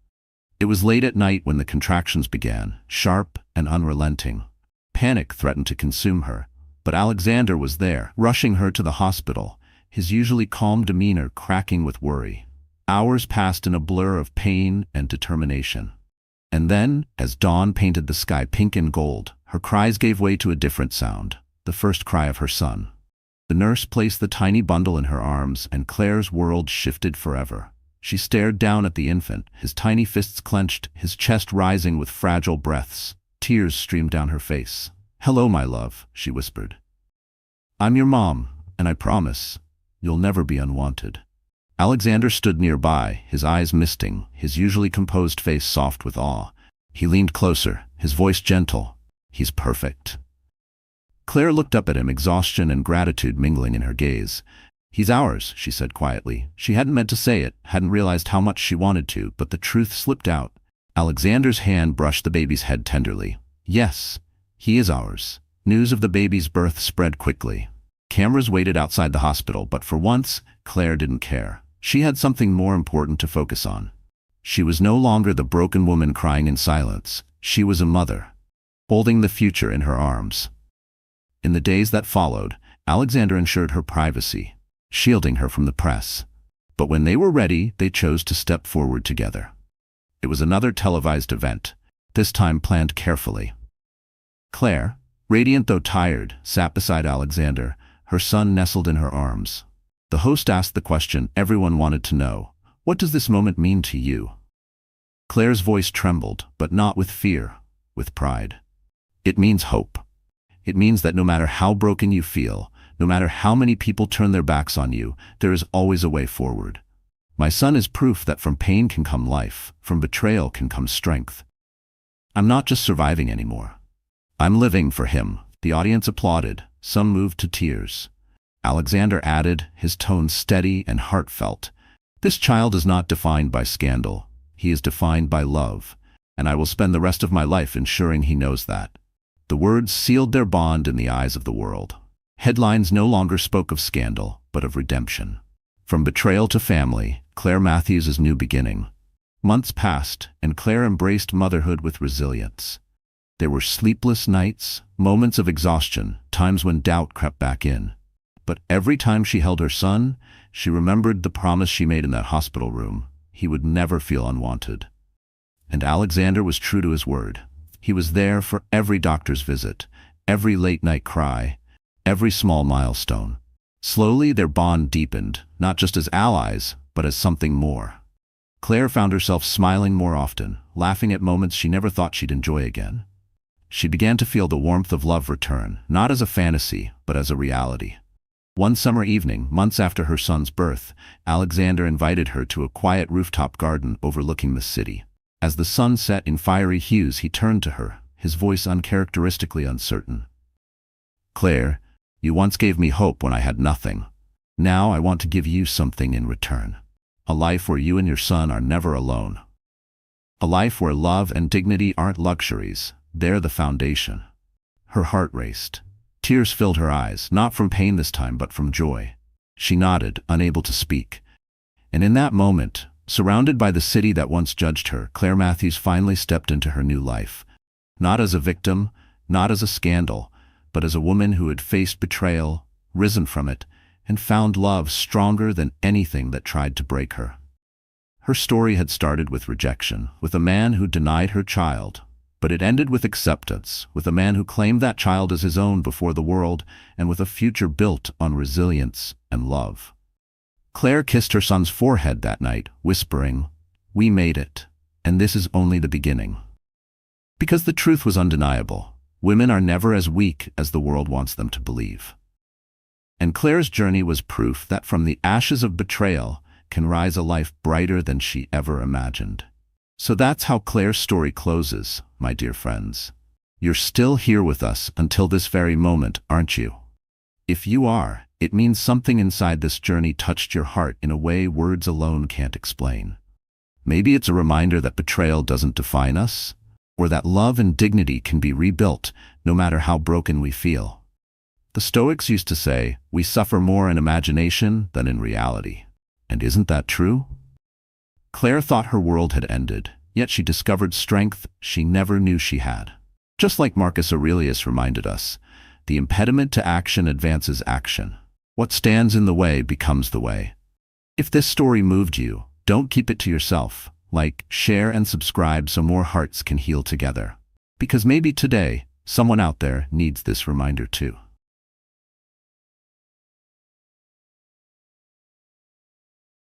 It was late at night when the contractions began, sharp and unrelenting. Panic threatened to consume her, but Alexander was there, rushing her to the hospital, his usually calm demeanor cracking with worry. Hours passed in a blur of pain and determination. And then, as dawn painted the sky pink and gold, her cries gave way to a different sound, the first cry of her son. The nurse placed the tiny bundle in her arms, and Claire's world shifted forever. She stared down at the infant, his tiny fists clenched, his chest rising with fragile breaths. Tears streamed down her face. "Hello, my love," she whispered. "I'm your mom, and I promise, you'll never be unwanted." Alexander stood nearby, his eyes misting, his usually composed face soft with awe. He leaned closer, his voice gentle. "He's perfect." Claire looked up at him, exhaustion and gratitude mingling in her gaze. "He's ours," she said quietly. She hadn't meant to say it, hadn't realized how much she wanted to, but the truth slipped out. Alexander's hand brushed the baby's head tenderly. "Yes, he is ours." News of the baby's birth spread quickly. Cameras waited outside the hospital, but for once, Claire didn't care. She had something more important to focus on. She was no longer the broken woman crying in silence. She was a mother, holding the future in her arms. In the days that followed, Alexander ensured her privacy, shielding her from the press. But when they were ready, they chose to step forward together. It was another televised event, this time planned carefully. Claire, radiant though tired, sat beside Alexander, her son nestled in her arms. The host asked the question everyone wanted to know: "What does this moment mean to you?" Claire's voice trembled, but not with fear, with pride. "It means hope. It means that no matter how broken you feel, no matter how many people turn their backs on you, there is always a way forward. My son is proof that from pain can come life, from betrayal can come strength. I'm not just surviving anymore. I'm living for him." The audience applauded, some moved to tears. Alexander added, his tone steady and heartfelt, "This child is not defined by scandal. He is defined by love, and I will spend the rest of my life ensuring he knows that." The words sealed their bond in the eyes of the world. Headlines no longer spoke of scandal, but of redemption. From betrayal to family, Claire Matthews' new beginning. Months passed, and Claire embraced motherhood with resilience. There were sleepless nights, moments of exhaustion, times when doubt crept back in. But every time she held her son, she remembered the promise she made in that hospital room. He would never feel unwanted. And Alexander was true to his word. He was there for every doctor's visit, every late-night cry, every small milestone. Slowly, their bond deepened, not just as allies, but as something more. Claire found herself smiling more often, laughing at moments she never thought she'd enjoy again. She began to feel the warmth of love return, not as a fantasy, but as a reality. One summer evening, months after her son's birth, Alexander invited her to a quiet rooftop garden overlooking the city. As the sun set in fiery hues, he turned to her, his voice uncharacteristically uncertain. "Claire, you once gave me hope when I had nothing. Now I want to give you something in return. A life where you and your son are never alone. A life where love and dignity aren't luxuries, they're the foundation." Her heart raced. Tears filled her eyes, not from pain this time, but from joy. She nodded, unable to speak. And in that moment, Surrounded by the city that once judged her, Claire Matthews finally stepped into her new life. Not as a victim, not as a scandal, but as a woman who had faced betrayal, risen from it, and found love stronger than anything that tried to break her. Her story had started with rejection, with a man who denied her child, but it ended with acceptance, with a man who claimed that child as his own before the world, and with a future built on resilience and love. Claire kissed her son's forehead that night, whispering, "We made it, and this is only the beginning." Because the truth was undeniable. Women are never as weak as the world wants them to believe. And Claire's journey was proof that from the ashes of betrayal can rise a life brighter than she ever imagined. So that's how Claire's story closes, my dear friends. You're still here with us until this very moment, aren't you? If you are, it means something inside this journey touched your heart in a way words alone can't explain. Maybe it's a reminder that betrayal doesn't define us, or that love and dignity can be rebuilt no matter how broken we feel. The Stoics used to say, we suffer more in imagination than in reality. And isn't that true? Claire thought her world had ended, yet she discovered strength she never knew she had. Just like Marcus Aurelius reminded us, the impediment to action advances action. What stands in the way becomes the way. If this story moved you, don't keep it to yourself. Like, share, and subscribe so more hearts can heal together. Because maybe today, someone out there needs this reminder too.